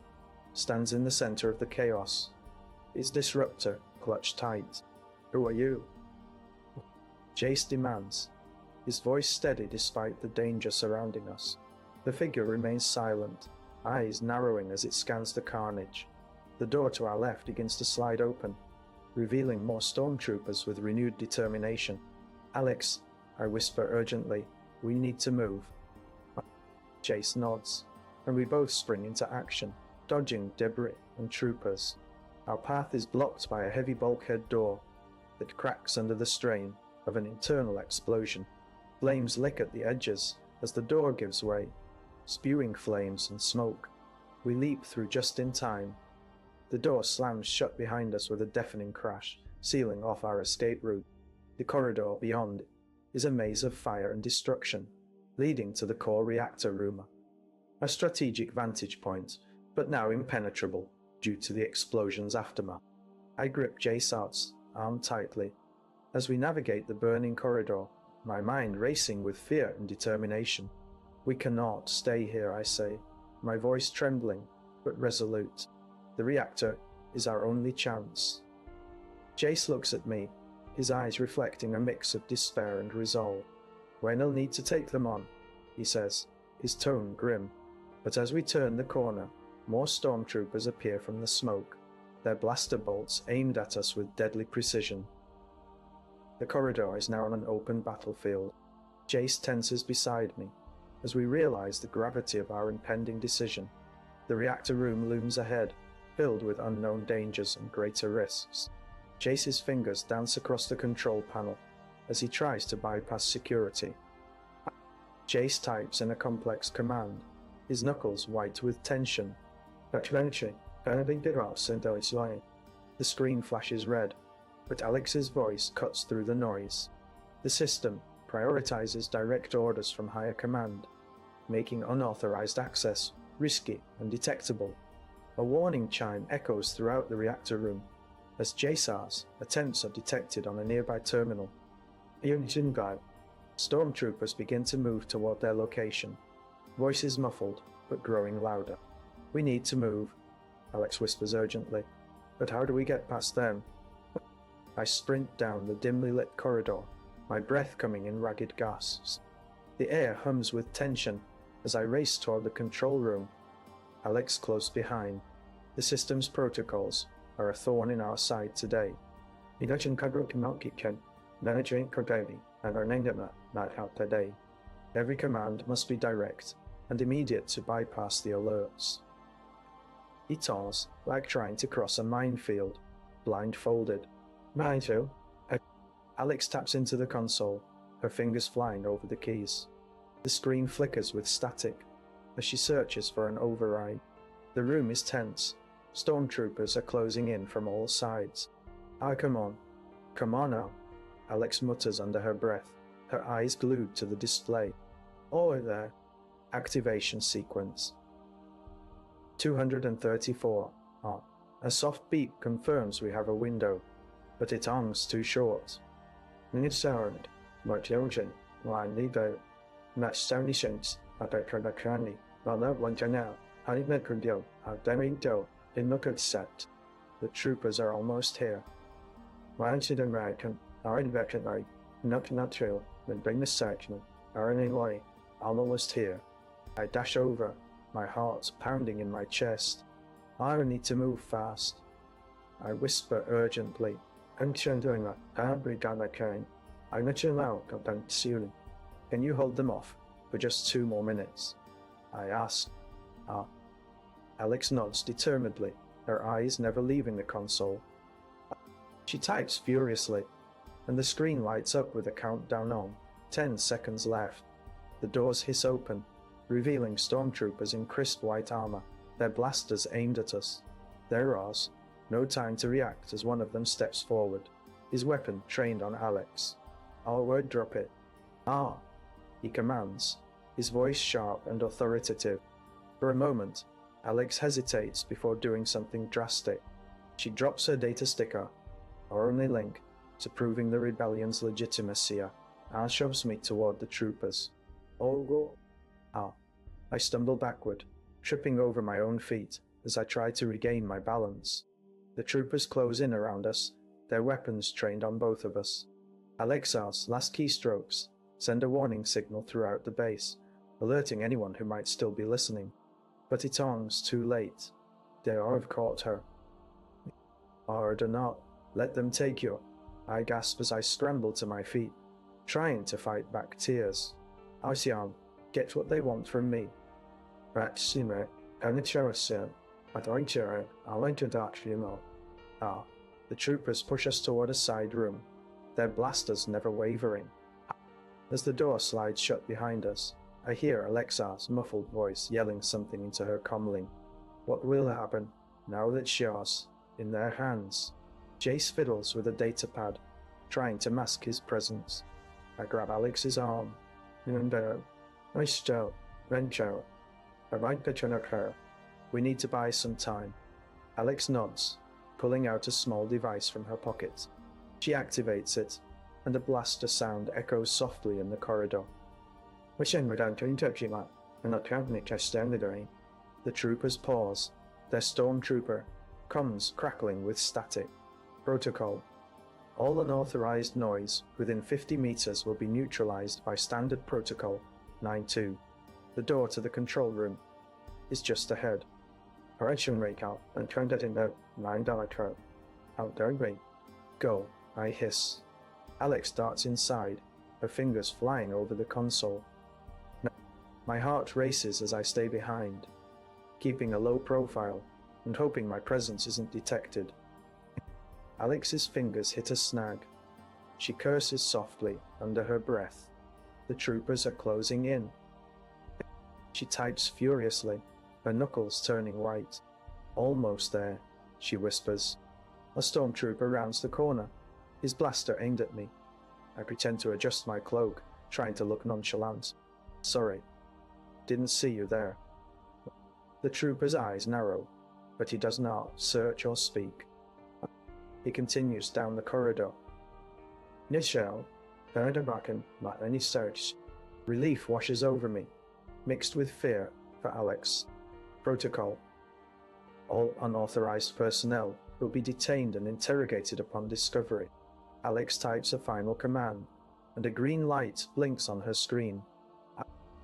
stands in the center of the chaos, his disruptor clutched tight. Who are you? Jace demands, his voice steady despite the danger surrounding us. The figure remains silent, eyes narrowing as it scans the carnage. The door to our left begins to slide open, revealing more stormtroopers with renewed determination. Alex, I whisper urgently, we need to move. Jace nods, and we both spring into action, dodging debris and troopers. Our path is blocked by a heavy bulkhead door that cracks under the strain of an internal explosion. Flames lick at the edges as the door gives way, spewing flames and smoke. We leap through just in time. The door slams shut behind us with a deafening crash, sealing off our escape route. The corridor beyond is a maze of fire and destruction, leading to the core reactor room. A strategic vantage point, but now impenetrable due to the explosion's aftermath. I grip Jace's arm tightly. As we navigate the burning corridor, my mind racing with fear and determination. We cannot stay here, I say, my voice trembling, but resolute. The reactor is our only chance. Jace looks at me, his eyes reflecting a mix of despair and resolve. "When'll need to take them on," he says, his tone grim. But as we turn the corner, more stormtroopers appear from the smoke, their blaster bolts aimed at us with deadly precision. The corridor is now on an open battlefield. Jace tenses beside me, as we realize the gravity of our impending decision. The reactor room looms ahead, filled with unknown dangers and greater risks. Jace's fingers dance across the control panel as he tries to bypass security. Jace types in a complex command, his knuckles white with tension. The screen flashes red, but Alex's voice cuts through the noise. The system prioritizes direct orders from higher command, making unauthorized access risky and detectable. A warning chime echoes throughout the reactor room as JSAR's attempts are detected on a nearby terminal. Unison guy. Stormtroopers begin to move toward their location, voices muffled but growing louder. "We need to move," Alex whispers urgently. "But how do we get past them?" I sprint down the dimly lit corridor, my breath coming in ragged gasps. The air hums with tension as I race toward the control room, Alex close behind. The system's protocols are a thorn in our side today. Every command must be direct and immediate to bypass the alerts. It's like trying to cross a minefield, blindfolded. "Mine too." Alex taps into the console, her fingers flying over the keys. The screen flickers with static as she searches for an override. The room is tense. Stormtroopers are closing in from all sides. Come on. Come on now," Alex mutters under her breath, her eyes glued to the display. "Oh, there." Activation sequence. 234. A soft beep confirms we have a window, but it hangs too short. "Sound, much urgent, line leader, match 70 cents, about Krakani, Mother Wanjana, Honeyman Kundio, Demido, in look at set." The troopers are almost here. "One to the American, our inventory, not true, then bring the searchman, our way, almost here." I dash over, my heart pounding in my chest. I need to move fast. I whisper urgently, "I'm doing that. I'm not allowed to come ceiling. Can you hold them off for just 2 more minutes?" I ask. Alex nods determinedly, her eyes never leaving the console. She types furiously, and the screen lights up with a countdown on. 10 seconds left. The doors hiss open, revealing stormtroopers in crisp white armor, their blasters aimed at us. They're ours. No time to react as one of them steps forward, his weapon trained on Alex. "All word, drop it." He commands, his voice sharp and authoritative. For a moment, Alex hesitates before doing something drastic. She drops her data sticker, our only link to proving the rebellion's legitimacy, and shoves me toward the troopers. "Oh, go." I stumble backward, tripping over my own feet as I try to regain my balance. The troopers close in around us, their weapons trained on both of us. Alexar's last keystrokes send a warning signal throughout the base, alerting anyone who might still be listening. But it hangs too late. They have caught her. "Or do not. Let them take you," I gasp as I scramble to my feet, trying to fight back tears. "Asiam, get what they want from me." The troopers push us toward a side room, their blasters never wavering. As the door slides shut behind us, I hear Alexar's muffled voice yelling something into her comlink. What will happen now that she's in their hands? Jace fiddles with a datapad, trying to mask his presence. I grab Alex's arm. We need to buy some time. Alex nods, pulling out a small device from her pocket. She activates it, and a blaster sound echoes softly in the corridor. The troopers pause, their stormtrooper comes crackling with static. Protocol, All unauthorized noise within 50 meters will be neutralized by Standard Protocol 9.2. The door to the control room is just ahead. Operation Recall and turned it in the $9 out there, great. Go, I hiss. Alex darts inside, her fingers flying over the console. My heart races as I stay behind, keeping a low profile and hoping my presence isn't detected. Alex's fingers hit a snag. She curses softly under her breath. The troopers are closing in. She types furiously, her knuckles turning white. Almost there, she whispers. A stormtrooper rounds the corner, his blaster aimed at me. I pretend to adjust my cloak, trying to look nonchalant. Sorry, didn't see you there. The trooper's eyes narrow, but he does not search or speak. He continues down the corridor. Nichelle, Berdabakken, not any search. Relief washes over me, mixed with fear for Alex. Protocol. All unauthorized personnel will be detained and interrogated upon discovery. Alex types a final command, and a green light blinks on her screen.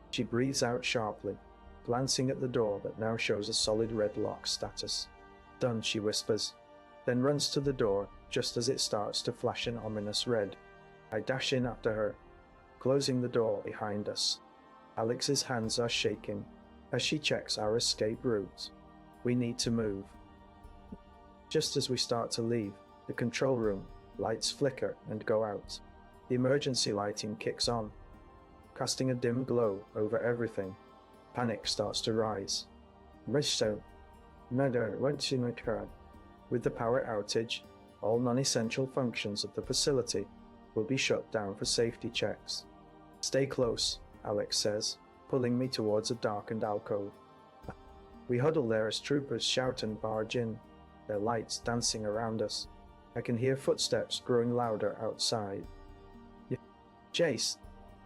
She breathes out sharply, glancing at the door that now shows a solid red lock status. Done, she whispers, then runs to the door just as it starts to flash an ominous red. I dash in after her, closing the door behind us. Alex's hands are shaking as she checks our escape route. We need to move. Just as we start to leave, the control room lights flicker and go out. The emergency lighting kicks on, casting a dim glow over everything. Panic starts to rise. With the power outage, all non-essential functions of the facility will be shut down for safety checks. Stay close, Alex says, pulling me towards a darkened alcove. We huddle there as troopers shout and barge in, their lights dancing around us. I can hear footsteps growing louder outside. Jace,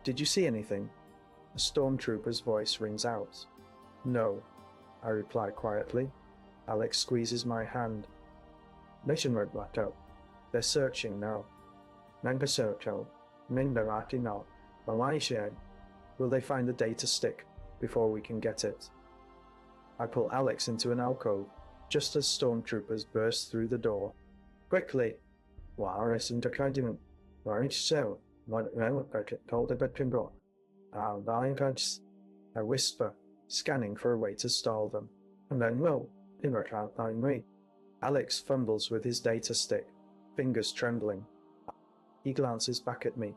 did you see anything? A stormtrooper's voice rings out. No, I reply quietly. Alex squeezes my hand. Nationwide blacked out. They're searching now. Nangasoto, Mindarati now. Malaysia. Will they find the data stick before we can get it? I pull Alex into an alcove, just as stormtroopers burst through the door. Quickly! Walrus and Takadiman. Orange so. What told the veteran brought. I whisper, scanning for a way to stall them. And then will. Alex fumbles with his data stick, fingers trembling. He glances back at me,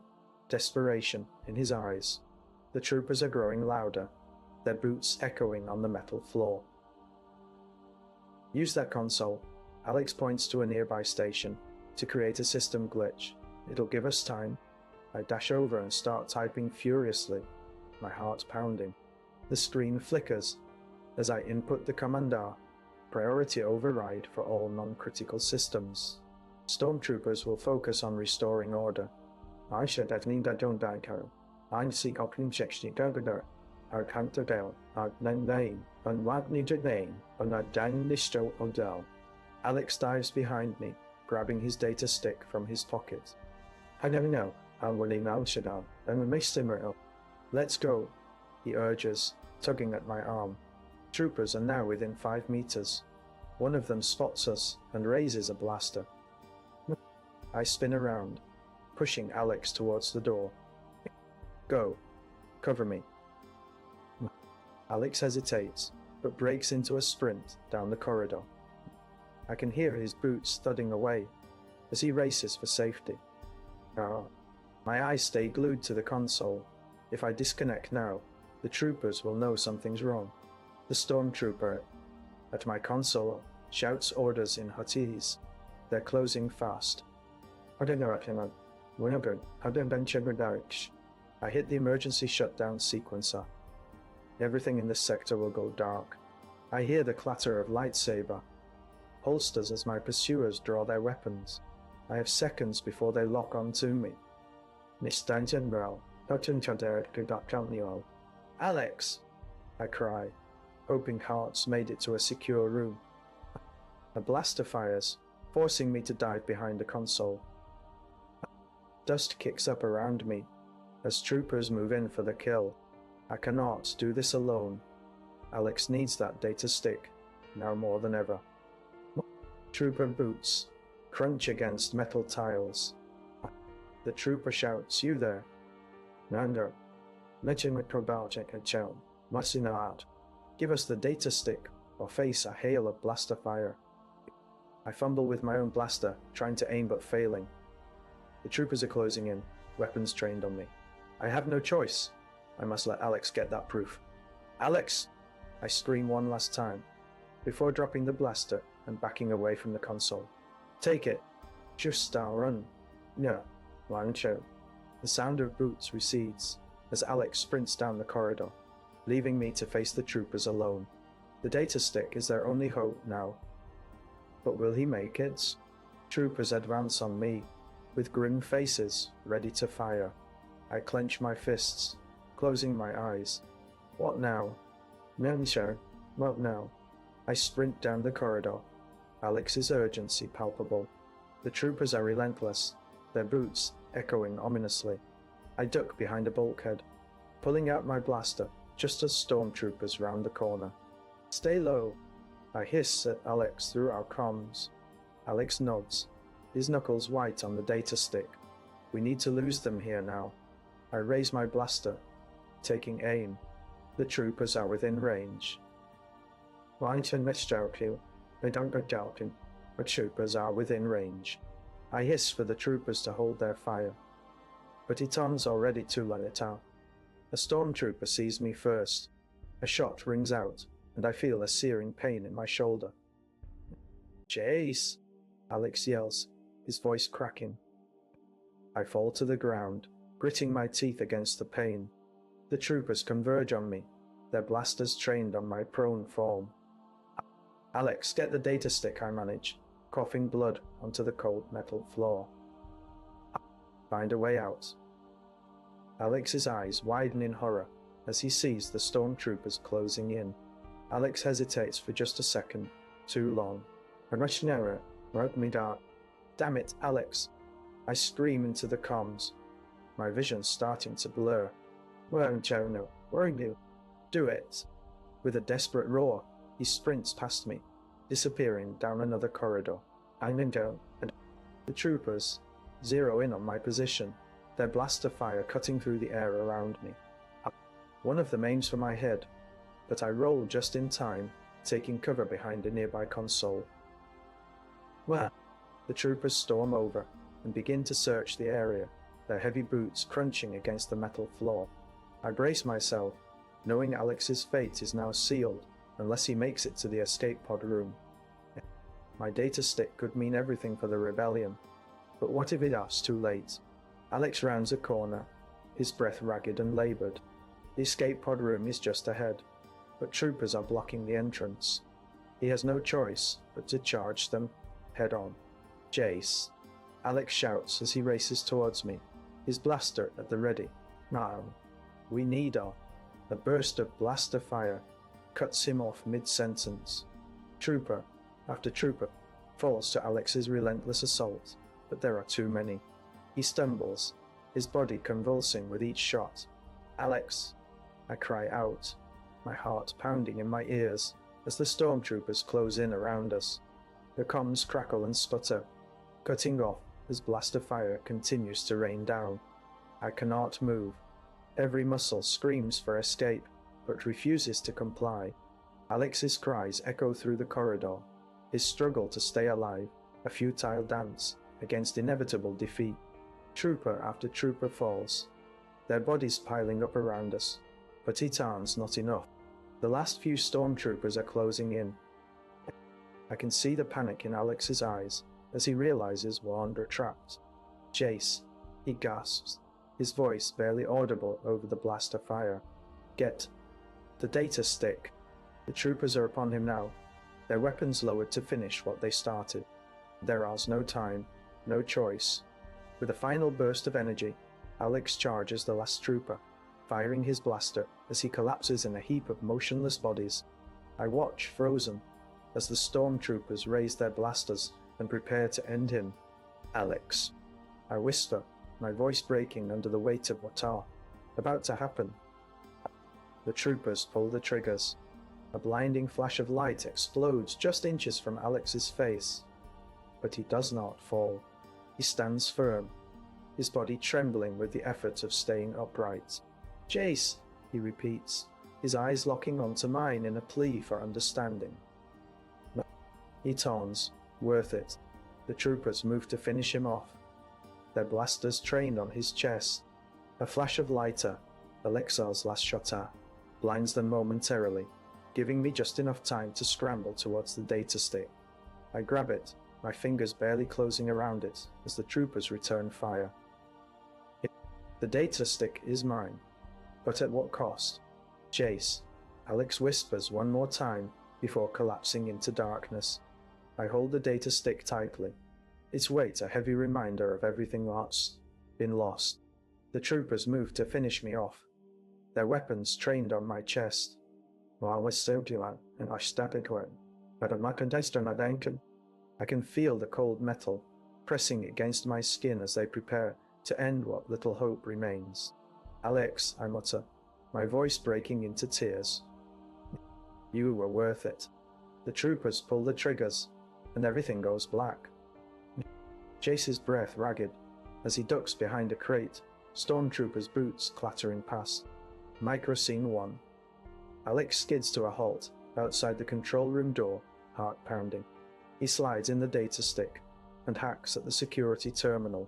desperation in his eyes. The troopers are growing louder, their boots echoing on the metal floor. Use that console. Alex points to a nearby station to create a system glitch. It'll give us time. I dash over and start typing furiously, my heart pounding. The screen flickers as I input the commandar. Priority override for all non-critical systems. Stormtroopers will focus on restoring order. I should have named that don't die, Carol. I seek opening section Dagger. Our counter down, our name, and what needed name, and our dang listo odell. Alex dives behind me, grabbing his data stick from his pocket. I never know. I'm willing now, Shadow, and we may simmer up. Let's go, he urges, tugging at my arm. Troopers are now within 5 meters. One of them spots us and raises a blaster. I spin around, pushing Alex towards the door. Go. Cover me. Alex hesitates, but breaks into a sprint down the corridor. I can hear his boots thudding away as he races for safety. My eyes stay glued to the console. If I disconnect now, the troopers will know something's wrong. The stormtrooper at my console shouts orders in Huttese. They're closing fast. I hit the emergency shutdown sequencer. Everything in this sector will go dark. I hear the clatter of lightsaber holsters as my pursuers draw their weapons. I have seconds before they lock onto me. Alex! I cry, hoping Hearts made it to a secure room. A blaster fires, forcing me to dive behind the console. Dust kicks up around me as troopers move in for the kill. I cannot do this alone. Alex needs that data stick, now more than ever. Trooper boots crunch against metal tiles. The trooper shouts, "You there? Nander, out. Give us the data stick or face a hail of blaster fire." I fumble with my own blaster, trying to aim but failing. The troopers are closing in, weapons trained on me. I have no choice. I must let Alex get that proof. "Alex!" I scream one last time, before dropping the blaster and backing away from the console. "Take it. Just run." No, Lancho. The sound of boots recedes as Alex sprints down the corridor, leaving me to face the troopers alone. The data stick is their only hope now. But will he make it? Troopers advance on me, with grim faces, ready to fire. I clench my fists, closing my eyes. What now? Mencho, what now? I sprint down the corridor, Alex's urgency palpable. The troopers are relentless, their boots echoing ominously. I duck behind a bulkhead, pulling out my blaster just as stormtroopers round the corner. "Stay low," I hiss at Alex through our comms. Alex nods, his knuckles white on the data stick. We need to lose them here now. I raise my blaster, taking aim. The troopers are within range. The troopers are within range. I hiss for the troopers to hold their fire. But it's already too late. A stormtrooper sees me first. A shot rings out, and I feel a searing pain in my shoulder. "Jace!" Alex yells, his voice cracking. I fall to the ground, gritting my teeth against the pain. The troopers converge on me, their blasters trained on my prone form. "Alex, get the data stick," I manage, coughing blood onto the cold metal floor. Find a way out. Alex's eyes widen in horror as he sees the stormtroopers closing in. Alex hesitates for just a second, too long. Damn it, Alex! I scream into the comms, my vision starting to blur. Do it! With a desperate roar, he sprints past me, disappearing down another corridor. And the troopers zero in on my position, their blaster fire cutting through the air around me. One of them aims for my head, but I roll just in time, taking cover behind a nearby console. The troopers storm over and begin to search the area, their heavy boots crunching against the metal floor. I brace myself, knowing Alex's fate is now sealed unless he makes it to the escape pod room. My data stick could mean everything for the rebellion, but what if it is too late? Alex rounds a corner, his breath ragged and laboured. The escape pod room is just ahead, but troopers are blocking the entrance. He has no choice but to charge them head on. "Jace!" Alex shouts as he races towards me, his blaster at the ready. "Now, we need her." A burst of blaster fire cuts him off mid-sentence. Trooper after trooper falls to Alex's relentless assault, but there are too many. He stumbles, his body convulsing with each shot. "Alex!" I cry out, my heart pounding in my ears as the stormtroopers close in around us. The comms crackle and sputter, cutting off as blaster fire continues to rain down. I cannot move. Every muscle screams for escape, but refuses to comply. Alex's cries echo through the corridor, his struggle to stay alive, a futile dance against inevitable defeat. Trooper after trooper falls, their bodies piling up around us, but it is not enough. The last few stormtroopers are closing in. I can see the panic in Alex's eyes as he realizes we're under trapped. "Jace," he gasps, his voice barely audible over the blaster fire. "Get the data stick." The troopers are upon him now, their weapons lowered to finish what they started. There is no time, no choice. With a final burst of energy, Alex charges the last trooper, firing his blaster as he collapses in a heap of motionless bodies. I watch, frozen, as the stormtroopers raise their blasters and prepare to end him. "Alex," I whisper, my voice breaking under the weight of what are about to happen. The troopers pull the triggers. A blinding flash of light explodes just inches from Alex's face. But he does not fall. He stands firm, his body trembling with the effort of staying upright. "Jace," he repeats, his eyes locking onto mine in a plea for understanding. He taunts, "Worth it." The troopers move to finish him off, their blasters trained on his chest. A flash of lighter, Alexar's last shot blinds them momentarily, giving me just enough time to scramble towards the data stick. I grab it, my fingers barely closing around it as the troopers return fire. The data stick is mine, but at what cost? "Jace," Alex whispers one more time before collapsing into darkness. I hold the data stick tightly, its weight a heavy reminder of everything that's been lost. The troopers move to finish me off, their weapons trained on my chest. "Well, I saved you, and I stabbed into it, but I'm not convinced. I can feel the cold metal pressing against my skin as they prepare to end what little hope remains. "Alex," I mutter, my voice breaking into tears. "You were worth it." The troopers pull the triggers, and everything goes black. Jace's breath ragged as he ducks behind a crate, stormtroopers' boots clattering past. Micro Scene 1. Alex skids to a halt outside the control room door, heart pounding. He slides in the data stick and hacks at the security terminal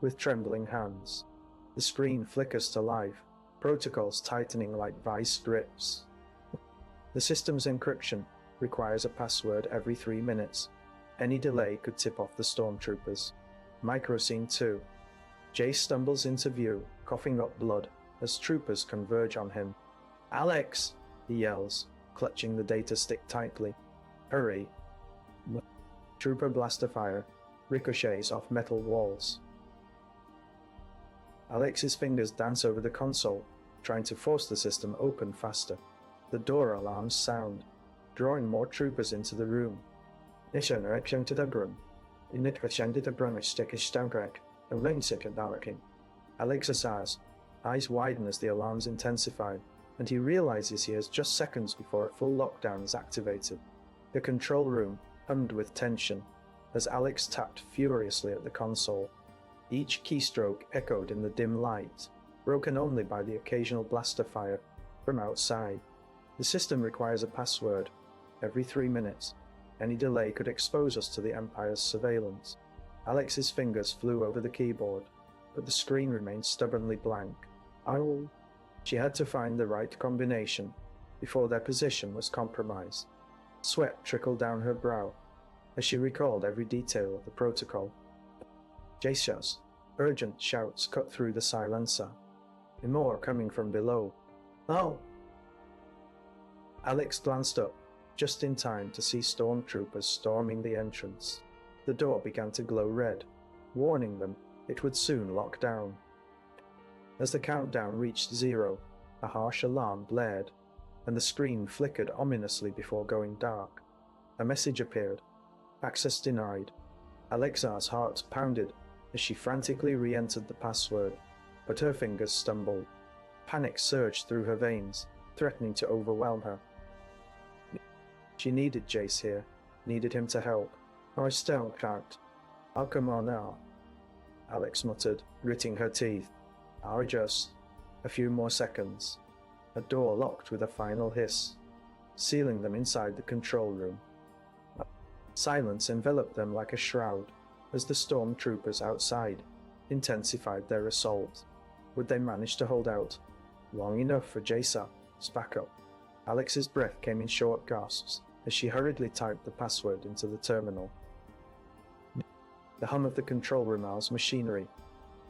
with trembling hands. The screen flickers to life, protocols tightening like vice grips. The system's encryption requires a password every 3 minutes. Any delay could tip off the stormtroopers. Micro Scene 2. Jace stumbles into view, coughing up blood, as troopers converge on him. "Alex!" he yells, clutching the data stick tightly. "Hurry!" Trooper blaster fire ricochets off metal walls. Alex's fingers dance over the console, trying to force the system open faster. The door alarms sound, drawing more troopers into the room. Alex's eyes widen as the alarms intensify, and he realizes he has just seconds before a full lockdown is activated. The control room hummed with tension as Alex tapped furiously at the console. Each keystroke echoed in the dim light, broken only by the occasional blaster fire from outside. The system requires a password every 3 minutes. Any delay could expose us to the Empire's surveillance. Alex's fingers flew over the keyboard, but the screen remained stubbornly blank. She had to find the right combination before their position was compromised. Sweat trickled down her brow as she recalled every detail of the protocol. Jace's urgent shouts cut through the silencer, and more coming from below. "Oh!" Alex glanced up, just in time to see stormtroopers storming the entrance. The door began to glow red, warning them it would soon lock down. As the countdown reached 0, a harsh alarm blared, and the screen flickered ominously before going dark. A message appeared. "Access denied." Alexa's heart pounded as she frantically re-entered the password, but her fingers stumbled. Panic surged through her veins, threatening to overwhelm her. She needed Jace here, needed him to help. "I still can't. I'll come on now," Alex muttered, gritting her teeth. "I'll just..." A few more seconds. A door locked with a final hiss, sealing them inside the control room. Silence enveloped them like a shroud as the stormtroopers outside intensified their assault. Would they manage to hold out long enough for Jace's backup? Alex's breath came in short gasps as she hurriedly typed the password into the terminal. The hum of the control room's machinery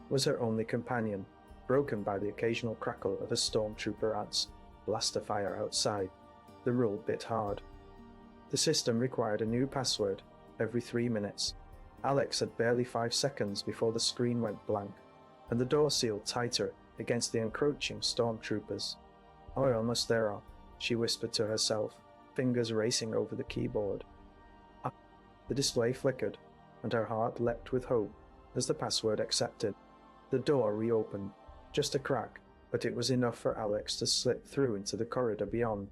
was her only companion, broken by the occasional crackle of a stormtrooper ant's blaster fire outside. The rule bit hard. The system required a new password every 3 minutes. Alex had barely 5 seconds before the screen went blank, and the door sealed tighter against the encroaching stormtroopers. "Oh, we're almost there," she whispered to herself, fingers racing over the keyboard. The display flickered, and her heart leapt with hope as the password accepted. The door reopened, just a crack, but it was enough for Alex to slip through into the corridor beyond.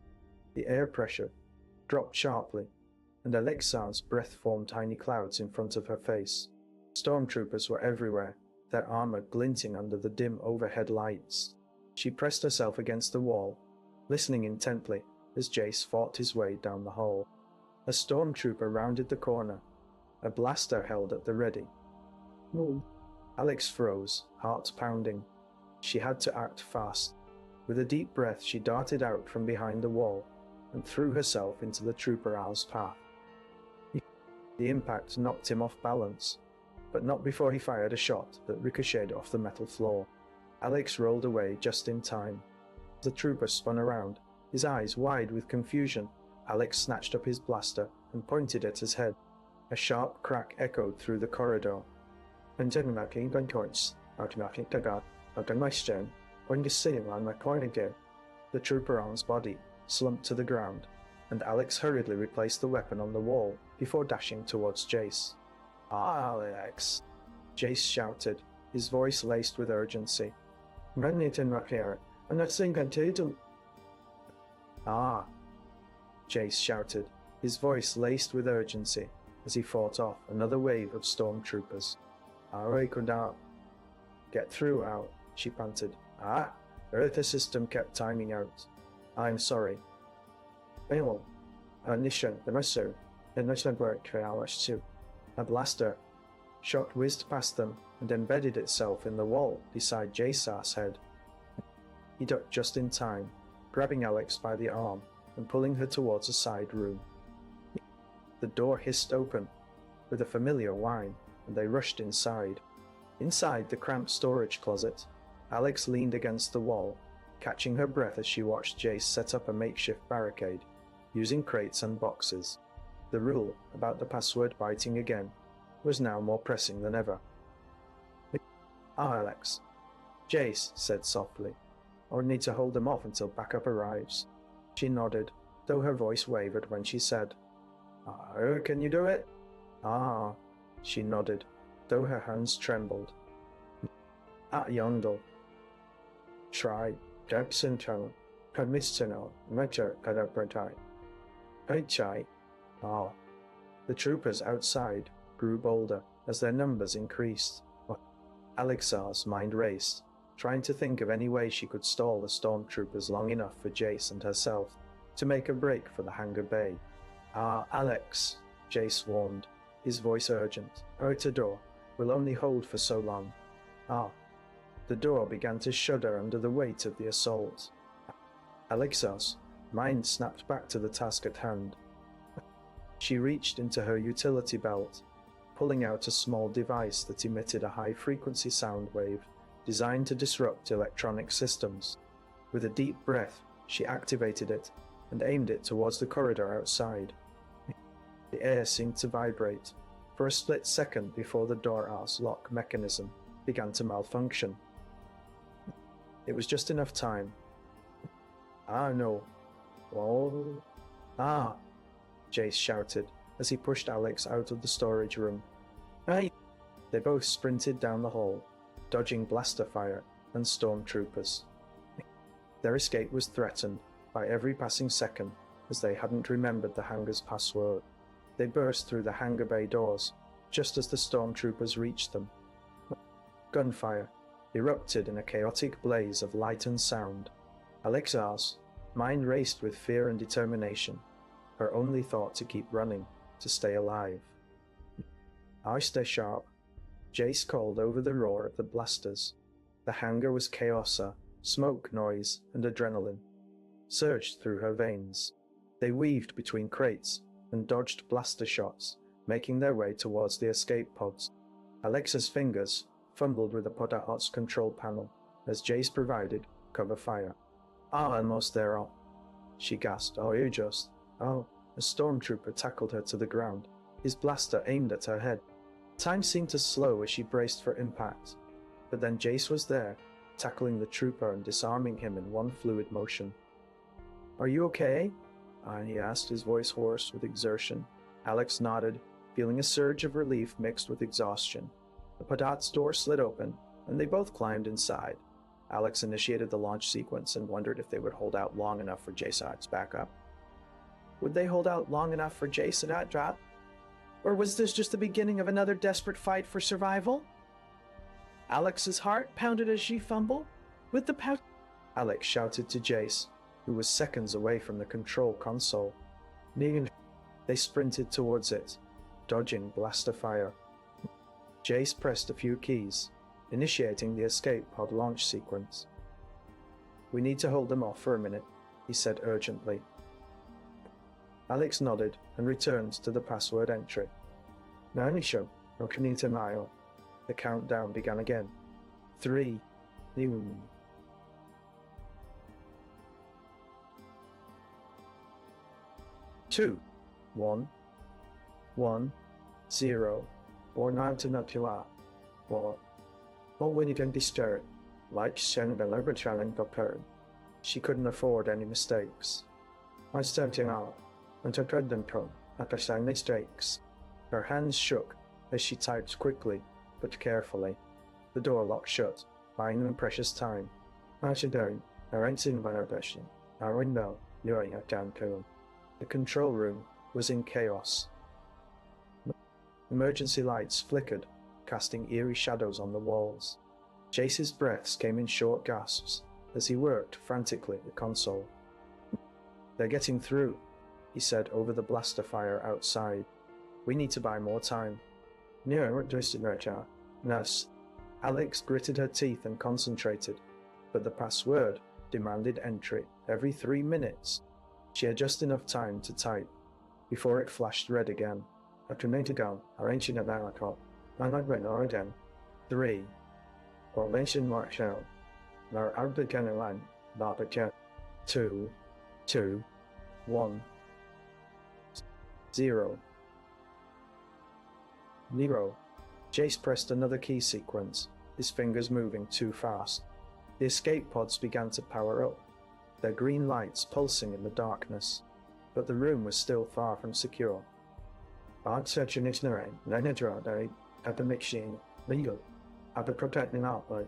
The air pressure dropped sharply, and Alexa's breath formed tiny clouds in front of her face. Stormtroopers were everywhere, their armor glinting under the dim overhead lights. She pressed herself against the wall, listening intently as Jace fought his way down the hall. A stormtrooper rounded the corner, a blaster held at the ready. "Move." Alex froze, heart pounding. She had to act fast. With a deep breath, she darted out from behind the wall and threw herself into the trooper Al's path. The impact knocked him off balance, but not before he fired a shot that ricocheted off the metal floor. Alex rolled away just in time. The trooper spun around, his eyes wide with confusion. Alex snatched up his blaster and pointed at his head. A sharp crack echoed through the corridor. The trooper Al's body slumped to the ground, and Alex hurriedly replaced the weapon on the wall before dashing towards Jace. "Alex!" Jace shouted, his voice laced with urgency. "Ah!" Jace shouted, his voice laced with urgency as he fought off another wave of stormtroopers. "Get through, Al," she panted. "Ah!" Earther system kept timing out. "I'm sorry." A blaster shot whizzed past them and embedded itself in the wall beside Jace's head. He ducked just in time, grabbing Alex by the arm and pulling her towards a side room. The door hissed open with a familiar whine, and they rushed inside. Inside the cramped storage closet, Alex leaned against the wall, catching her breath as she watched Jace set up a makeshift barricade, using crates and boxes. The rule about the password biting again was now more pressing than ever. "Alex," Jace said softly. "Or need to hold them off until backup arrives." She nodded, though her voice wavered when she said, "Can you do it?" "Ah," she nodded, though her hands trembled. "Yondel." "Try. Jackson channel. Permissional. Measure Kadapratai. Chai." "Ah." The troopers outside grew bolder as their numbers increased. Alexar's mind raced, trying to think of any way she could stall the stormtroopers long enough for Jace and herself to make a break for the Hangar Bay. Alex," Jace warned, his voice urgent. "Outer door will only hold for so long." The door began to shudder under the weight of the assault. Alexar's mind snapped back to the task at hand. She reached into her utility belt, pulling out a small device that emitted a high-frequency sound wave designed to disrupt electronic systems. With a deep breath, she activated it and aimed it towards the corridor outside. The air seemed to vibrate for a split second before the door-arse lock mechanism began to malfunction. It was just enough time. No. Oh. Jace shouted as he pushed Alex out of the storage room. "Hey!" They both sprinted down the hall, dodging blaster fire and stormtroopers. Their escape was threatened by every passing second as they hadn't remembered the hangar's password. They burst through the Hangar Bay doors just as the stormtroopers reached them. Gunfire erupted in a chaotic blaze of light and sound. Alexar's mind raced with fear and determination, her only thought to keep running, to stay alive. "I stay sharp," Jace called over the roar of the blasters. The hangar was chaos, smoke, noise, and adrenaline surged through her veins. They weaved between crates and dodged blaster shots, making their way towards the escape pods. Alexa's fingers fumbled with the Podahot's control panel as Jace provided cover fire. "Almost there, she gasped. You just..." A stormtrooper tackled her to the ground, his blaster aimed at her head. Time seemed to slow as she braced for impact, but then Jace was there, tackling the trooper and disarming him in one fluid motion. "Are you okay?" he asked, his voice hoarse with exertion. Alex nodded, feeling a surge of relief mixed with exhaustion. The Podahot's door slid open, and they both climbed inside. Alex initiated the launch sequence and wondered if they would hold out long enough for Jace's backup. Would they hold out long enough for Jace and Alex? Or was this just the beginning of another desperate fight for survival? Alex's heart pounded as she fumbled with the pouch. Alex shouted to Jace, who was seconds away from the control console. They sprinted towards it, dodging blaster fire. Jace pressed a few keys, initiating the escape pod launch sequence. We need to hold them off for a minute, he said urgently. Alex nodded and returned to the password entry. The countdown began again. 3, 2, 1, 1, 0, or 9 to Natula, or when you can disturb, like sending the labor challenge occurred. She couldn't afford any mistakes. I started out, and I tried them after saying mistakes. Her hands shook as she typed quickly, but carefully. The door locked shut, buying them precious time. I should do, I ain't seen my ambition. I window, you're down to. The control room was in chaos. Emergency lights flickered, casting eerie shadows on the walls. Jace's breaths came in short gasps as he worked frantically at the console. They're getting through, he said over the blaster fire outside. We need to buy more time. Nurse. Alex gritted her teeth and concentrated, but the password demanded entry every 3 minutes. She had just enough time to type before it flashed red again. After 90 down, arranging a marathon. I might win again. 3. Formation Marshall. Now out the cannon line. Not a jet. 2, 2, 1, 0. Nero. Jace pressed another key sequence, his fingers moving too fast. The escape pods began to power up, their green lights pulsing in the darkness, but the room was still far from secure. I'd search an ignorant, at the machine, legal, at the protecting outlet.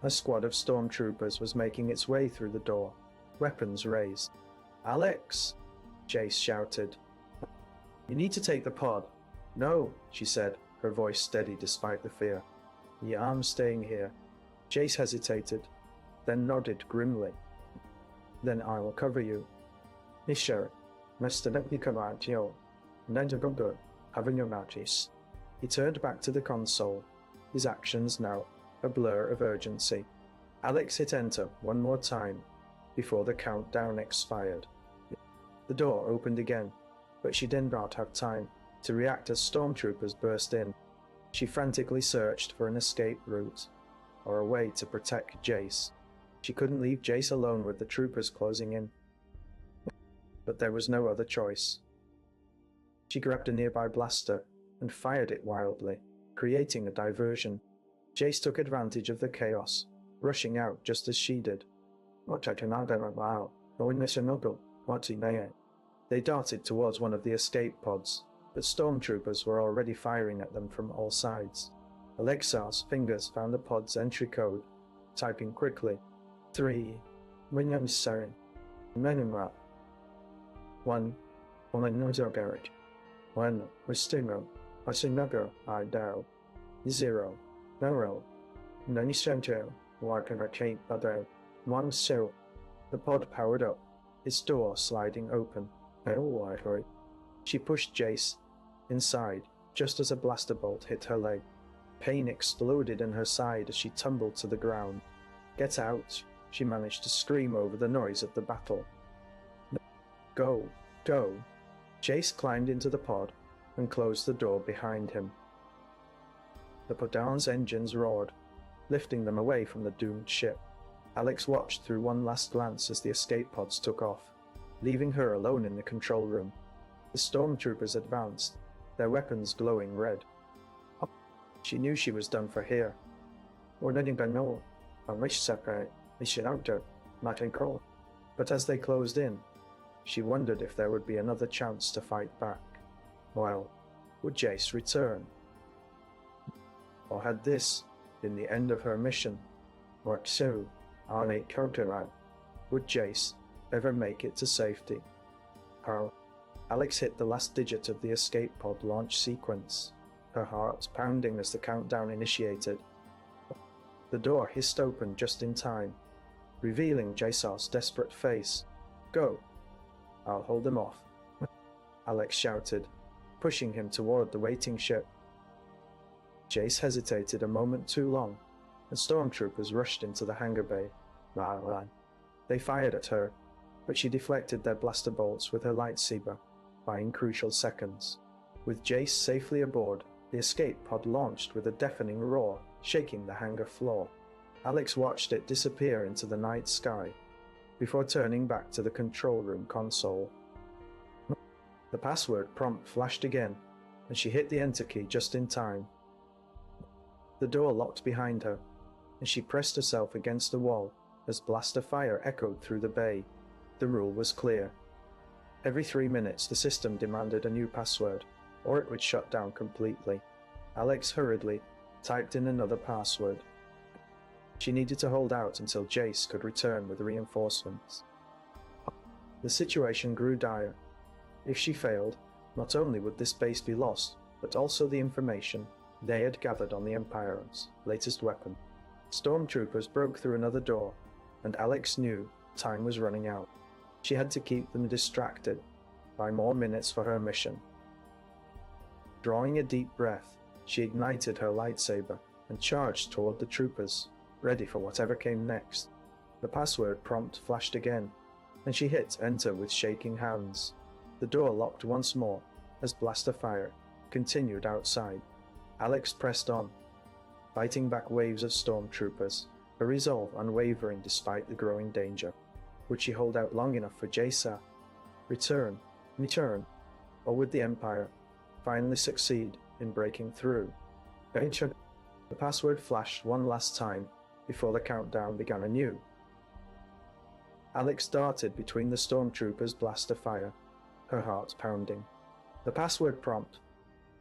A squad of stormtroopers was making its way through the door, weapons raised. Alex! Jace shouted. You need to take the pod. No, she said, her voice steady despite the fear. Yeah, I'm staying here. Jace hesitated, then nodded grimly. Then I will cover you. Mr. Let me come out, yo. And then good, having your notice. He turned back to the console, his actions now a blur of urgency. Alex hit enter one more time before the countdown expired. The door opened again, but she did not have time to react as stormtroopers burst in. She frantically searched for an escape route, or a way to protect Jace. She couldn't leave Jace alone with the troopers closing in. But there was no other choice. She grabbed a nearby blaster and fired it wildly, creating a diversion. Jace took advantage of the chaos, rushing out just as she did. They darted towards one of the escape pods, but stormtroopers were already firing at them from all sides. Alexar's fingers found the pod's entry code, typing quickly, 3, William Sarin, Menimra, 1, Oninozo Garage, 1, Ristingo, Asinago, Idao, 0, Nero, Nani Center, Water Chain Other, 1 0. The pod powered up, its door sliding open. She pushed Jace inside just as a blaster bolt hit her leg. Pain exploded in her side as she tumbled to the ground. Get out, she managed to scream over the noise of the battle. Go, go. Jace climbed into the pod and closed the door behind him. The pod's engines roared, lifting them away from the doomed ship. Alex watched through one last glance as the escape pods took off, leaving her alone in the control room. The stormtroopers advanced, their weapons glowing red. She knew she was done for here. But as they closed in, she wondered if there would be another chance to fight back. Well, would Jace return? Or had this in the end of her mission. What so? On a counter. Would Jace ever make it to safety? Peril. Alex hit the last digit of the escape pod launch sequence, her heart pounding as the countdown initiated. The door hissed open just in time, revealing Jace's desperate face. Go! I'll hold him off, Alex shouted, pushing him toward the waiting ship. Jace hesitated a moment too long, and stormtroopers rushed into the hangar bay. They fired at her, but she deflected their blaster bolts with her lightsaber, buying crucial seconds. With Jace safely aboard, the escape pod launched with a deafening roar, shaking the hangar floor. Alex watched it disappear into the night sky, before turning back to the control room console. The password prompt flashed again, and she hit the enter key just in time. The door locked behind her, and she pressed herself against the wall as blaster fire echoed through the bay. The rule was clear. Every 3 minutes the system demanded a new password, or it would shut down completely. Alex hurriedly typed in another password. She needed to hold out until Jace could return with reinforcements. The situation grew dire. If she failed, not only would this base be lost, but also the information they had gathered on the Empire's latest weapon. Stormtroopers broke through another door, and Alex knew time was running out. She had to keep them distracted by more minutes for her mission. Drawing a deep breath, she ignited her lightsaber and charged toward the troopers, ready for whatever came next. The password prompt flashed again, and she hit enter with shaking hands. The door locked once more as blaster fire continued outside. Alex pressed on, fighting back waves of stormtroopers, her resolve unwavering despite the growing danger. Would she hold out long enough for Jace? Return, or would the Empire finally succeed in breaking through? The password flashed one last time before the countdown began anew. Alex darted between the stormtroopers' blaster fire, her heart pounding. The password prompt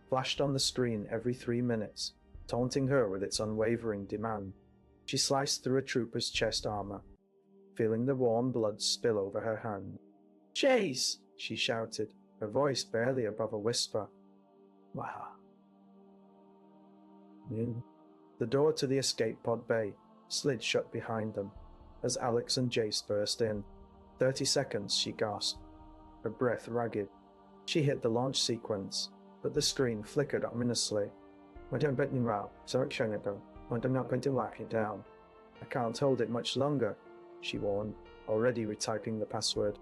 flashed on the screen every 3 minutes, taunting her with its unwavering demand. She sliced through a trooper's chest armor, feeling the warm blood spill over her hand. "Jace!" she shouted, her voice barely above a whisper. Wow. The door to the escape pod bay slid shut behind them as Alex and Jace burst in. 30 seconds, she gasped, her breath ragged. She hit the launch sequence, but the screen flickered ominously. I'm not going to lock it down. I can't hold it much longer, she warned, already retyping the password.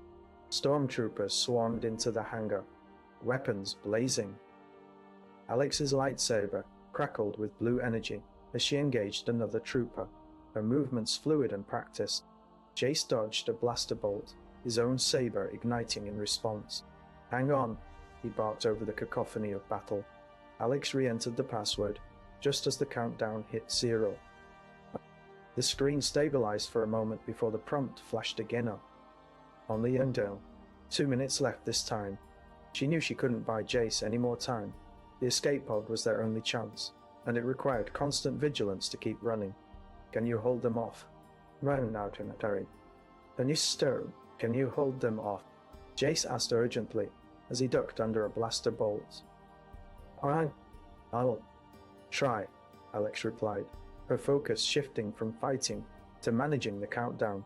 Stormtroopers swarmed into the hangar, weapons blazing. Alex's lightsaber crackled with blue energy as she engaged another trooper, her movements fluid and practiced. Jace dodged a blaster bolt, his own saber igniting in response. "Hang on," he barked over the cacophony of battle. Alex re-entered the password just as the countdown hit 0. The screen stabilized for a moment before the prompt flashed again up. Only young down. 2 minutes left this time. She knew she couldn't buy Jace any more time. The escape pod was their only chance, and it required constant vigilance to keep running. "Can you hold them off?" "Run now, Terry. Can you hold them off?" Jace asked urgently as he ducked under a blaster bolt. "Alright, I will try," Alex replied, her focus shifting from fighting to managing the countdown.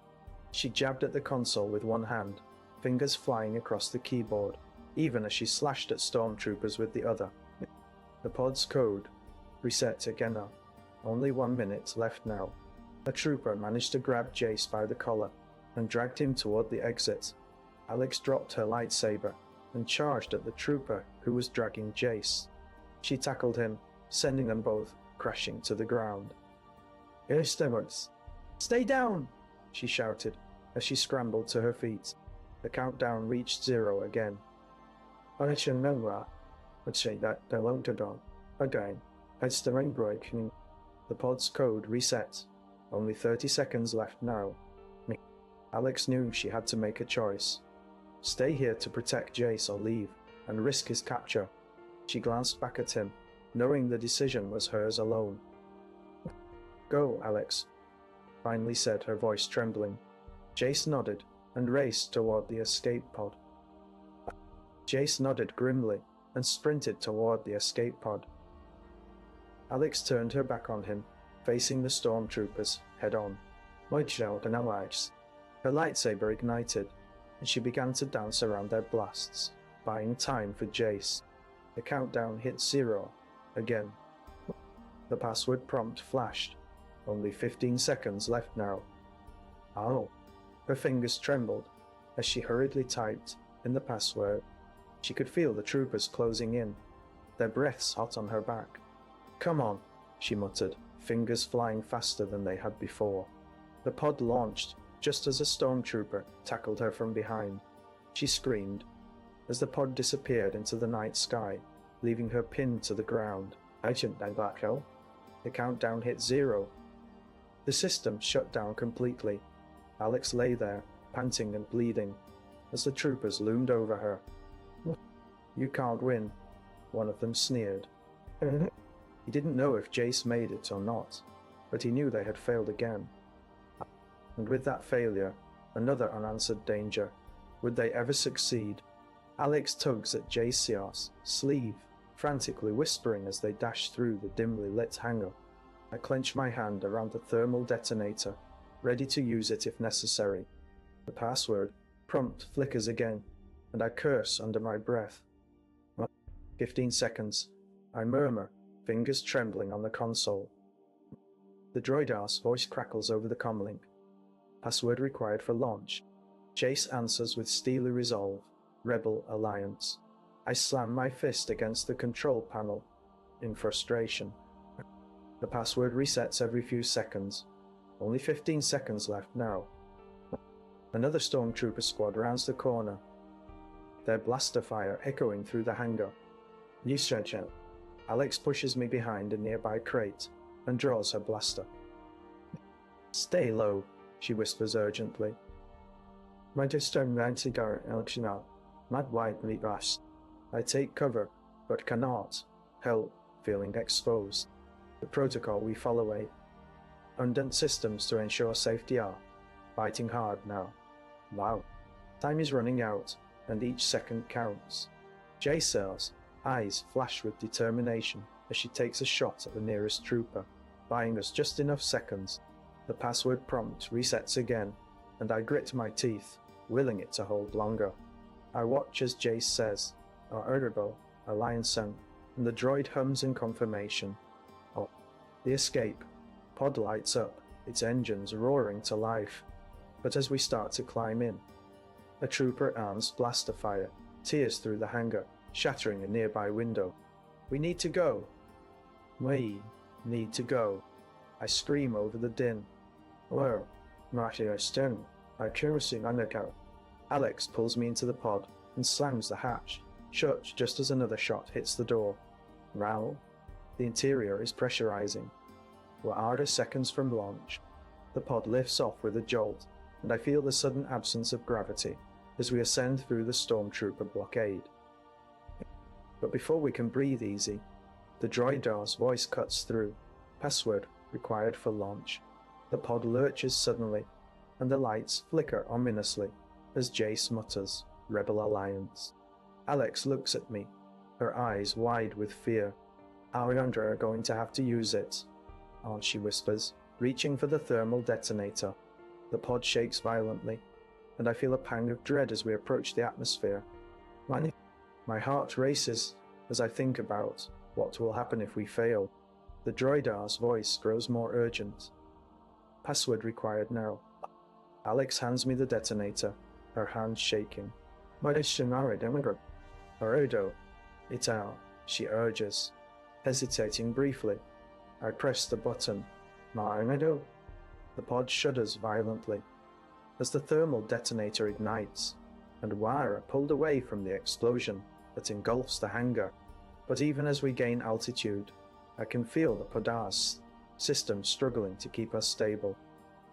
She jabbed at the console with one hand, fingers flying across the keyboard, even as she slashed at stormtroopers with the other. The pod's code reset again now. Only 1 minute left now. A trooper managed to grab Jace by the collar and dragged him toward the exit. Alex dropped her lightsaber and charged at the trooper who was dragging Jace. She tackled him, sending them both crashing to the ground. "Stay down!" she shouted as she scrambled to her feet. The countdown reached 0 again. "I should remember. Let's say that the long to dog. Again, it's the rain breaking." The pod's code reset. Only 30 seconds left now. Alex knew she had to make a choice. Stay here to protect Jace or leave and risk his capture. She glanced back at him, knowing the decision was hers alone. Go, Alex, finally said, her voice trembling. Jace nodded and raced toward the escape pod. Jace nodded grimly and sprinted toward the escape pod. Alex turned her back on him, facing the stormtroopers head-on. Jace and Alex. Her lightsaber ignited, and she began to dance around their blasts, buying time for Jace. The countdown hit 0 again. The password prompt flashed. Only 15 seconds left now. Oh. Her fingers trembled as she hurriedly typed in the password. She could feel the troopers closing in, their breaths hot on her back. Come on, she muttered, fingers flying faster than they had before. The pod launched just as a stormtrooper tackled her from behind. She screamed as the pod disappeared into the night sky, leaving her pinned to the ground. I shouldn't die back, hell. The countdown hit 0. The system shut down completely. Alex lay there, panting and bleeding, as the troopers loomed over her. You can't win, one of them sneered. He didn't know if Jace made it or not, but he knew they had failed again. And with that failure, another unanswered danger. Would they ever succeed? Alex tugs at Jace's sleeve, frantically whispering as they dash through the dimly lit hangar. I clench my hand around the thermal detonator, ready to use it if necessary. The password prompt flickers again, and I curse under my breath. 15 seconds. I murmur, fingers trembling on the console. The droidar's voice crackles over the comlink. Password required for launch. Jace answers with steely resolve. Rebel Alliance. I slam my fist against the control panel in frustration. The password resets every few seconds. Only 15 seconds left now. Another stormtrooper squad rounds the corner, their blaster fire echoing through the hangar. New stretch out. Alex pushes me behind a nearby crate and draws her blaster. Stay low, she whispers urgently. My distant anti-guard election out. Not widely rushed. I take cover, but cannot help feeling exposed. The protocol we follow undone systems to ensure safety are fighting hard now. Wow. Time is running out, and each second counts. Jace's eyes flash with determination as she takes a shot at the nearest trooper, buying us just enough seconds. The password prompt resets again, and I grit my teeth, willing it to hold longer. I watch as Jace says, our Ergo, Alliance, and the droid hums in confirmation. Oh, the escape. Pod lights up, its engines roaring to life. But as we start to climb in, a trooper arms blaster fire tears through the hangar, shattering a nearby window. We need to go. We need to go. I scream over the din. Well, Marty, I stand. I curiously undercover. Alex pulls me into the pod and slams the hatch shut just as another shot hits the door. Row. The interior is pressurizing. We're hours seconds from launch. The pod lifts off with a jolt, and I feel the sudden absence of gravity as we ascend through the stormtrooper blockade. But before we can breathe easy, the droidar's voice cuts through. Password required for launch. The pod lurches suddenly, and the lights flicker ominously as Jace mutters, Rebel Alliance. Alex looks at me, her eyes wide with fear. Ariandra are going to have to use it. Oh, she whispers, reaching for the thermal detonator. The pod shakes violently, and I feel a pang of dread as we approach the atmosphere. My heart races as I think about what will happen if we fail. The droidar's voice grows more urgent. Password required now. Alex hands me the detonator, her hand shaking. Oredo, it's out, she urges. Hesitating briefly, I press the button. The pod shudders violently as the thermal detonator ignites, and wire are pulled away from the explosion that engulfs the hangar. But even as we gain altitude, I can feel the pod's system struggling to keep us stable.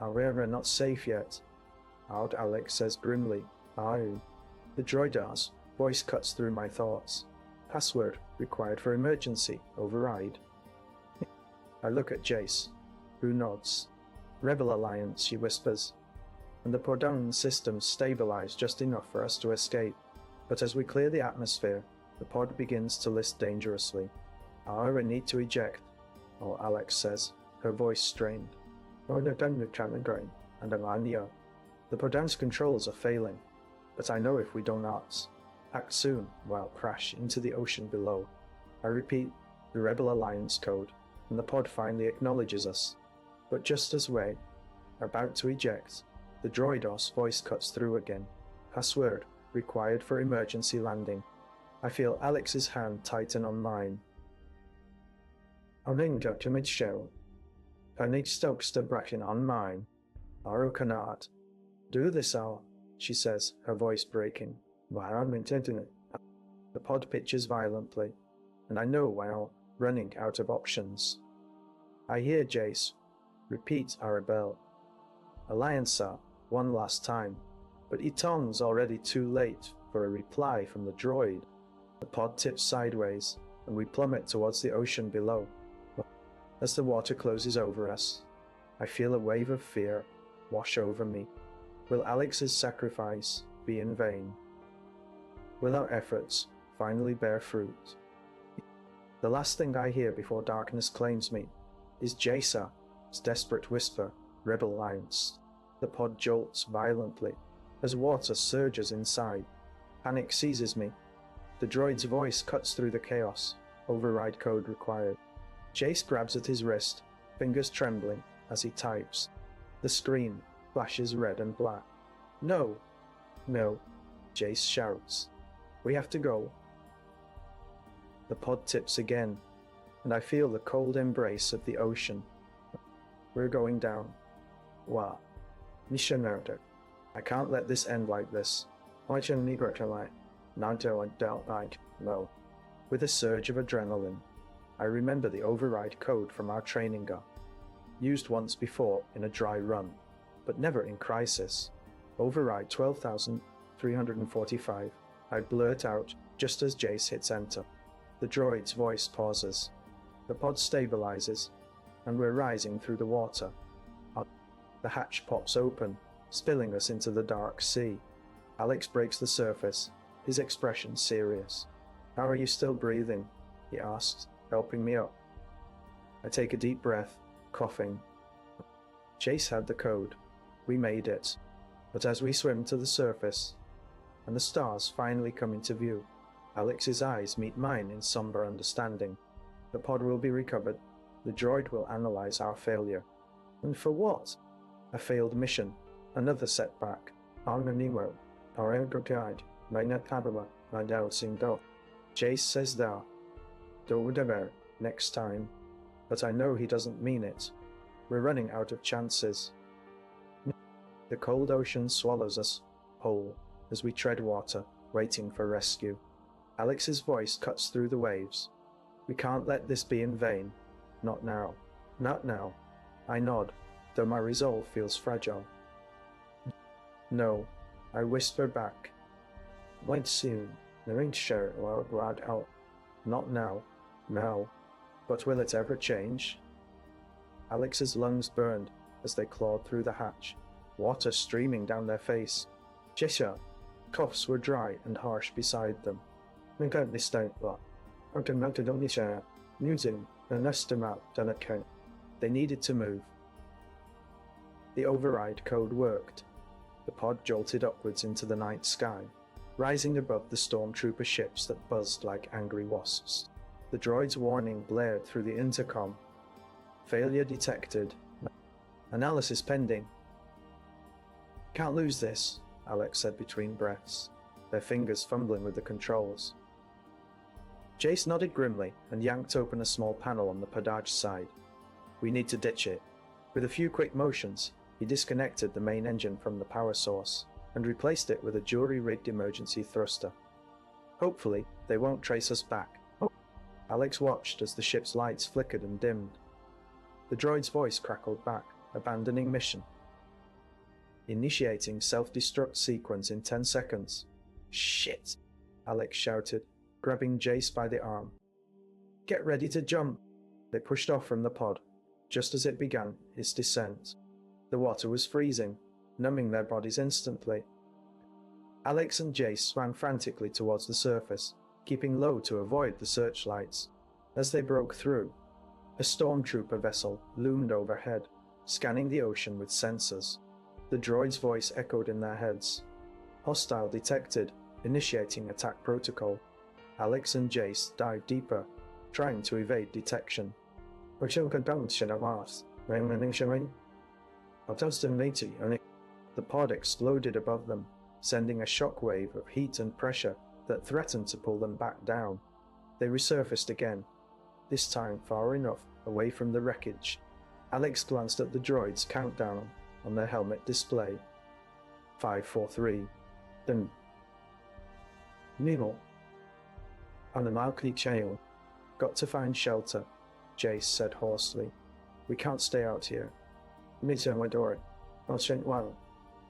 We're not safe yet. Out, Alex says grimly. Aye. The droidar's voice cuts through my thoughts. Password required for emergency override. I look at Jace, Who nods. Rebel Alliance, she whispers, and the Podone systems stabilize just enough for us to escape. But as we clear the atmosphere, the pod begins to list dangerously. I need to eject, Alex says, her voice strained. And the Podone's controls are failing, but I know if we do not act soon, we'll crash into the ocean below. I repeat the Rebel Alliance code, and the pod finally acknowledges us. But just as we're about to eject, the droidos voice cuts through again. Password required for emergency landing. I feel Alex's hand tighten on mine. Dr. Mitchell. I need Stokes to bracken on mine. Aro cannot. Do this, Al, she says, her voice breaking. Why am I intending it? The pod pitches violently, and I know while running out of options. I hear Jace repeat Arabelle. Alliance, sir, one last time, but Eton's already too late for a reply from the droid. The pod tips sideways, and we plummet towards the ocean below. As the water closes over us, I feel a wave of fear wash over me. Will Alex's sacrifice be in vain? Will our efforts finally bear fruit? The last thing I hear before darkness claims me is Jace's desperate whisper, Rebel Alliance. The pod jolts violently as water surges inside. Panic seizes me. The droid's voice cuts through the chaos. Override code required. Jace grabs at his wrist, fingers trembling as he types. The screen flashes red and black. No! No! Jace shouts. We have to go. The pod tips again, and I feel the cold embrace of the ocean. We're going down. Wow. Missionaire. I can't let this end like this. I shouldn't need to like. Not I doubt like. No. With a surge of adrenaline, I remember the override code from our training gun. Used once before in a dry run, but never in crisis. Override 12,345. I blurt out just as Jace hits enter. The droid's voice pauses. The pod stabilizes, and we're rising through the water. The hatch pops open, spilling us into the dark sea. Alex breaks the surface, his expression serious. How are you still breathing? He asks, helping me up. I take a deep breath, coughing. Jace had the code. We made it. But as we swim to the surface, and the stars finally come into view, Alex's eyes meet mine in somber understanding. The pod will be recovered. The droid will analyze our failure. And for what? A failed mission. Another setback. Jace says that. Do next time. But I know he doesn't mean it. We're running out of chances. The cold ocean swallows us whole as we tread water, waiting for rescue. Alex's voice cuts through the waves. We can't let this be in vain. Not now. Not now. I nod, though my resolve feels fragile. No, I whisper back. Wait soon. There ain't sure or glad out. Not now. No. But will it ever change? Alex's lungs burned as they clawed through the hatch, water streaming down their face. Jisha, coughs were dry and harsh beside them. They needed to move. The override code worked. The pod jolted upwards into the night sky, rising above the stormtrooper ships that buzzed like angry wasps. The droid's warning blared through the intercom. Failure detected. Analysis pending. Can't lose this, Alex said between breaths, their fingers fumbling with the controls. Jace nodded grimly and yanked open a small panel on the podage side. We need to ditch it. With a few quick motions, he disconnected the main engine from the power source and replaced it with a jury-rigged emergency thruster. Hopefully, they won't trace us back. Alex watched as the ship's lights flickered and dimmed. The droid's voice crackled back, abandoning mission. Initiating self-destruct sequence in 10 seconds. Shit! Alex shouted, grabbing Jace by the arm. Get ready to jump! They pushed off from the pod. just as it began its descent. The water was freezing, numbing their bodies instantly. Alex and Jace swam frantically towards the surface, keeping low to avoid the searchlights. As they broke through, a stormtrooper vessel loomed overhead, scanning the ocean with sensors. The droid's voice echoed in their heads. Hostile detected, initiating attack protocol. Alex and Jace dived deeper, trying to evade detection. The pod exploded above them, sending a shockwave of heat and pressure that threatened to pull them back down. They resurfaced again, this time far enough away from the wreckage. Alex glanced at the droid's countdown on their helmet display. 543. Then Nemo. On the Malkli Chail. Got to find shelter, Jace said hoarsely. We can't stay out here.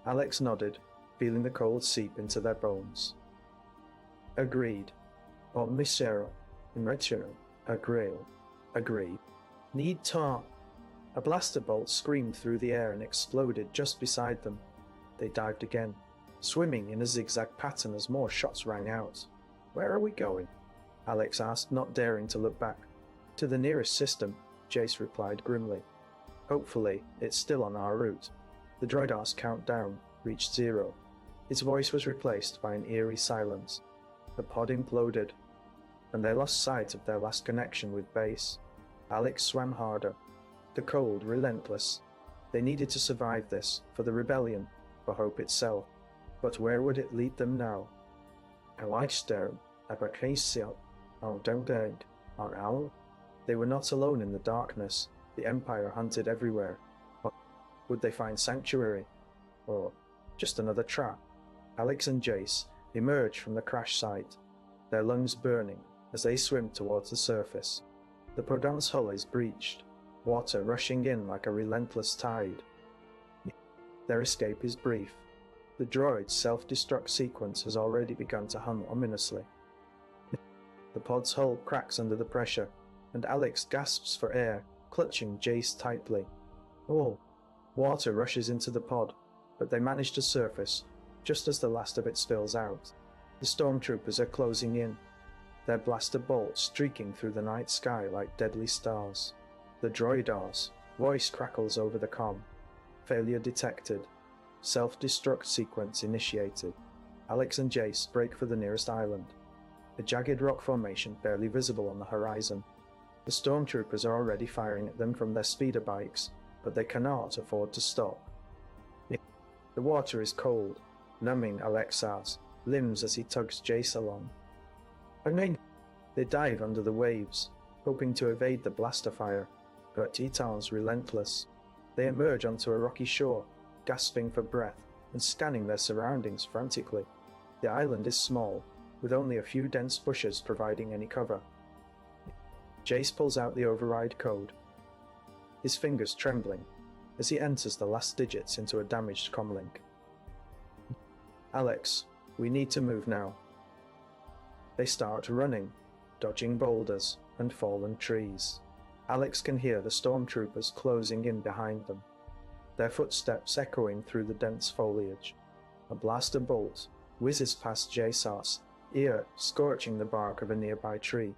Alex nodded, feeling the cold seep into their bones. Agreed. Or Misero, Agreed. Need talk. A blaster bolt screamed through the air and exploded just beside them. They dived again, swimming in a zigzag pattern as more shots rang out. Where are we going? Alex asked, not daring to look back. To the nearest system, Jace replied grimly. Hopefully, it's still on our route. The droidar's countdown reached 0. His voice was replaced by an eerie silence. The pod imploded, and they lost sight of their last connection with base. Alex swam harder. The cold, relentless. They needed to survive this, for the rebellion, for hope itself. But where would it lead them now? They were not alone in the darkness. The Empire hunted everywhere. Would they find sanctuary? Or just another trap? Alex and Jace emerged from the crash site, their lungs burning as they swim towards the surface. The Podant's hull is breached, water rushing in like a relentless tide. Their escape is brief. The droid's self-destruct sequence has already begun to hum ominously. The pod's hull cracks under the pressure, and Alex gasps for air, clutching Jace tightly. Oh! Water rushes into the pod, but they manage to surface, just as the last of it spills out. The stormtroopers are closing in, their blaster bolts streaking through the night sky like deadly stars. The droidar's voice crackles over the comm. Failure detected. Self-destruct sequence initiated. Alex and Jace break for the nearest island, a jagged rock formation barely visible on the horizon. The stormtroopers are already firing at them from their speeder bikes, but they cannot afford to stop. The water is cold, numbing Alex's limbs as he tugs Jace along. They dive under the waves, hoping to evade the blaster fire, but Etan's relentless. They emerge onto a rocky shore, gasping for breath and scanning their surroundings frantically. The island is small, with only a few dense bushes providing any cover. Jace pulls out the override code, his fingers trembling as he enters the last digits into a damaged comlink. Alex, we need to move now. They start running, dodging boulders and fallen trees. Alex can hear the stormtroopers closing in behind them, their footsteps echoing through the dense foliage. A blaster bolt whizzes past Jace's ear, scorching the bark of a nearby tree.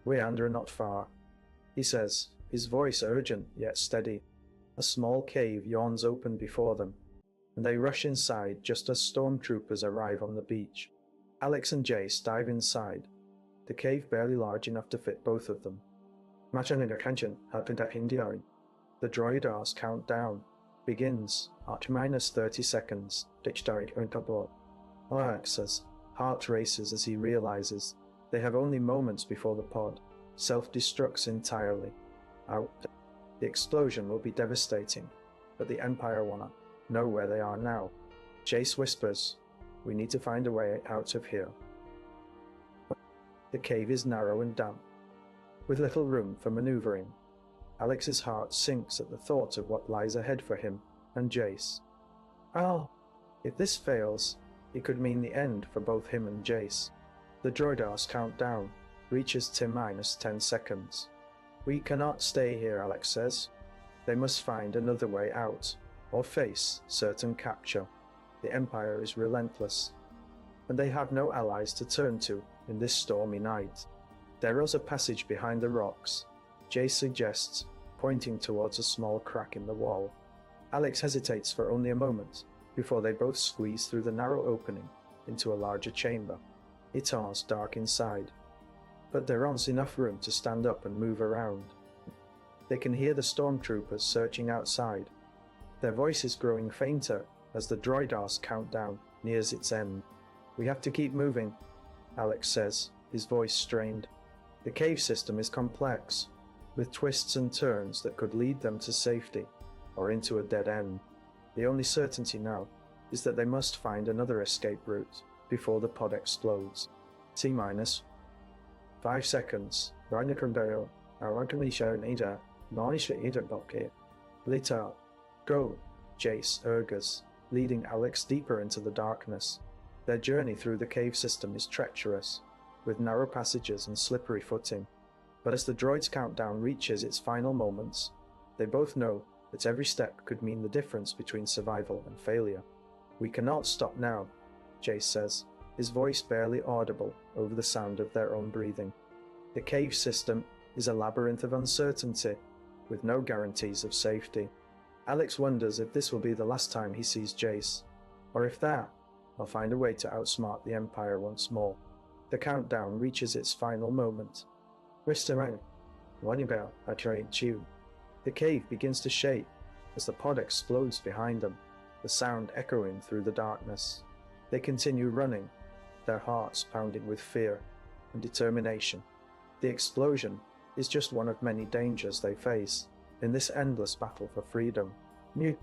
"We're under not far," he says, his voice urgent yet steady. A small cave yawns open before them, and they rush inside just as stormtroopers arrive on the beach. Alex and Jace dive inside, the cave barely large enough to fit both of them. The droidar's countdown begins at minus 30 seconds. Alex's heart races as he realizes they have only moments before the pod self-destructs entirely. Out. The explosion will be devastating, but the Empire wanna know where they are now. Jace whispers, "We need to find a way out of here." The cave is narrow and damp, with little room for maneuvering. Alex's heart sinks at the thought of what lies ahead for him and Jace. Oh, if this fails, it could mean the end for both him and Jace. The droidar's countdown reaches to minus 10 seconds. "We cannot stay here," Alex says. They must find another way out, or face certain capture. The Empire is relentless, and they have no allies to turn to in this stormy night. There is a passage behind the rocks, Jace suggests, pointing towards a small crack in the wall. Alex hesitates for only a moment before they both squeeze through the narrow opening into a larger chamber. It is dark inside, but there is enough room to stand up and move around. They can hear the stormtroopers searching outside, their voices growing fainter as the droidar's countdown nears its end. "We have to keep moving," Alex says, his voice strained. The cave system is complex, with twists and turns that could lead them to safety or into a dead end. The only certainty now is that they must find another escape route before the pod explodes. T-minus 5 seconds. Later. Go, Jace urges, leading Alex deeper into the darkness. Their journey through the cave system is treacherous, with narrow passages and slippery footing. But as the droid's countdown reaches its final moments, they both know that every step could mean the difference between survival and failure. "We cannot stop now," Jace says, his voice barely audible over the sound of their own breathing. The cave system is a labyrinth of uncertainty, with no guarantees of safety. Alex wonders if this will be the last time he sees Jace, or if they'll find a way to outsmart the Empire once more. The countdown reaches its final moment. The cave begins to shake as the pod explodes behind them, the sound echoing through the darkness. They continue running, their hearts pounding with fear and determination. The explosion is just one of many dangers they face in this endless battle for freedom.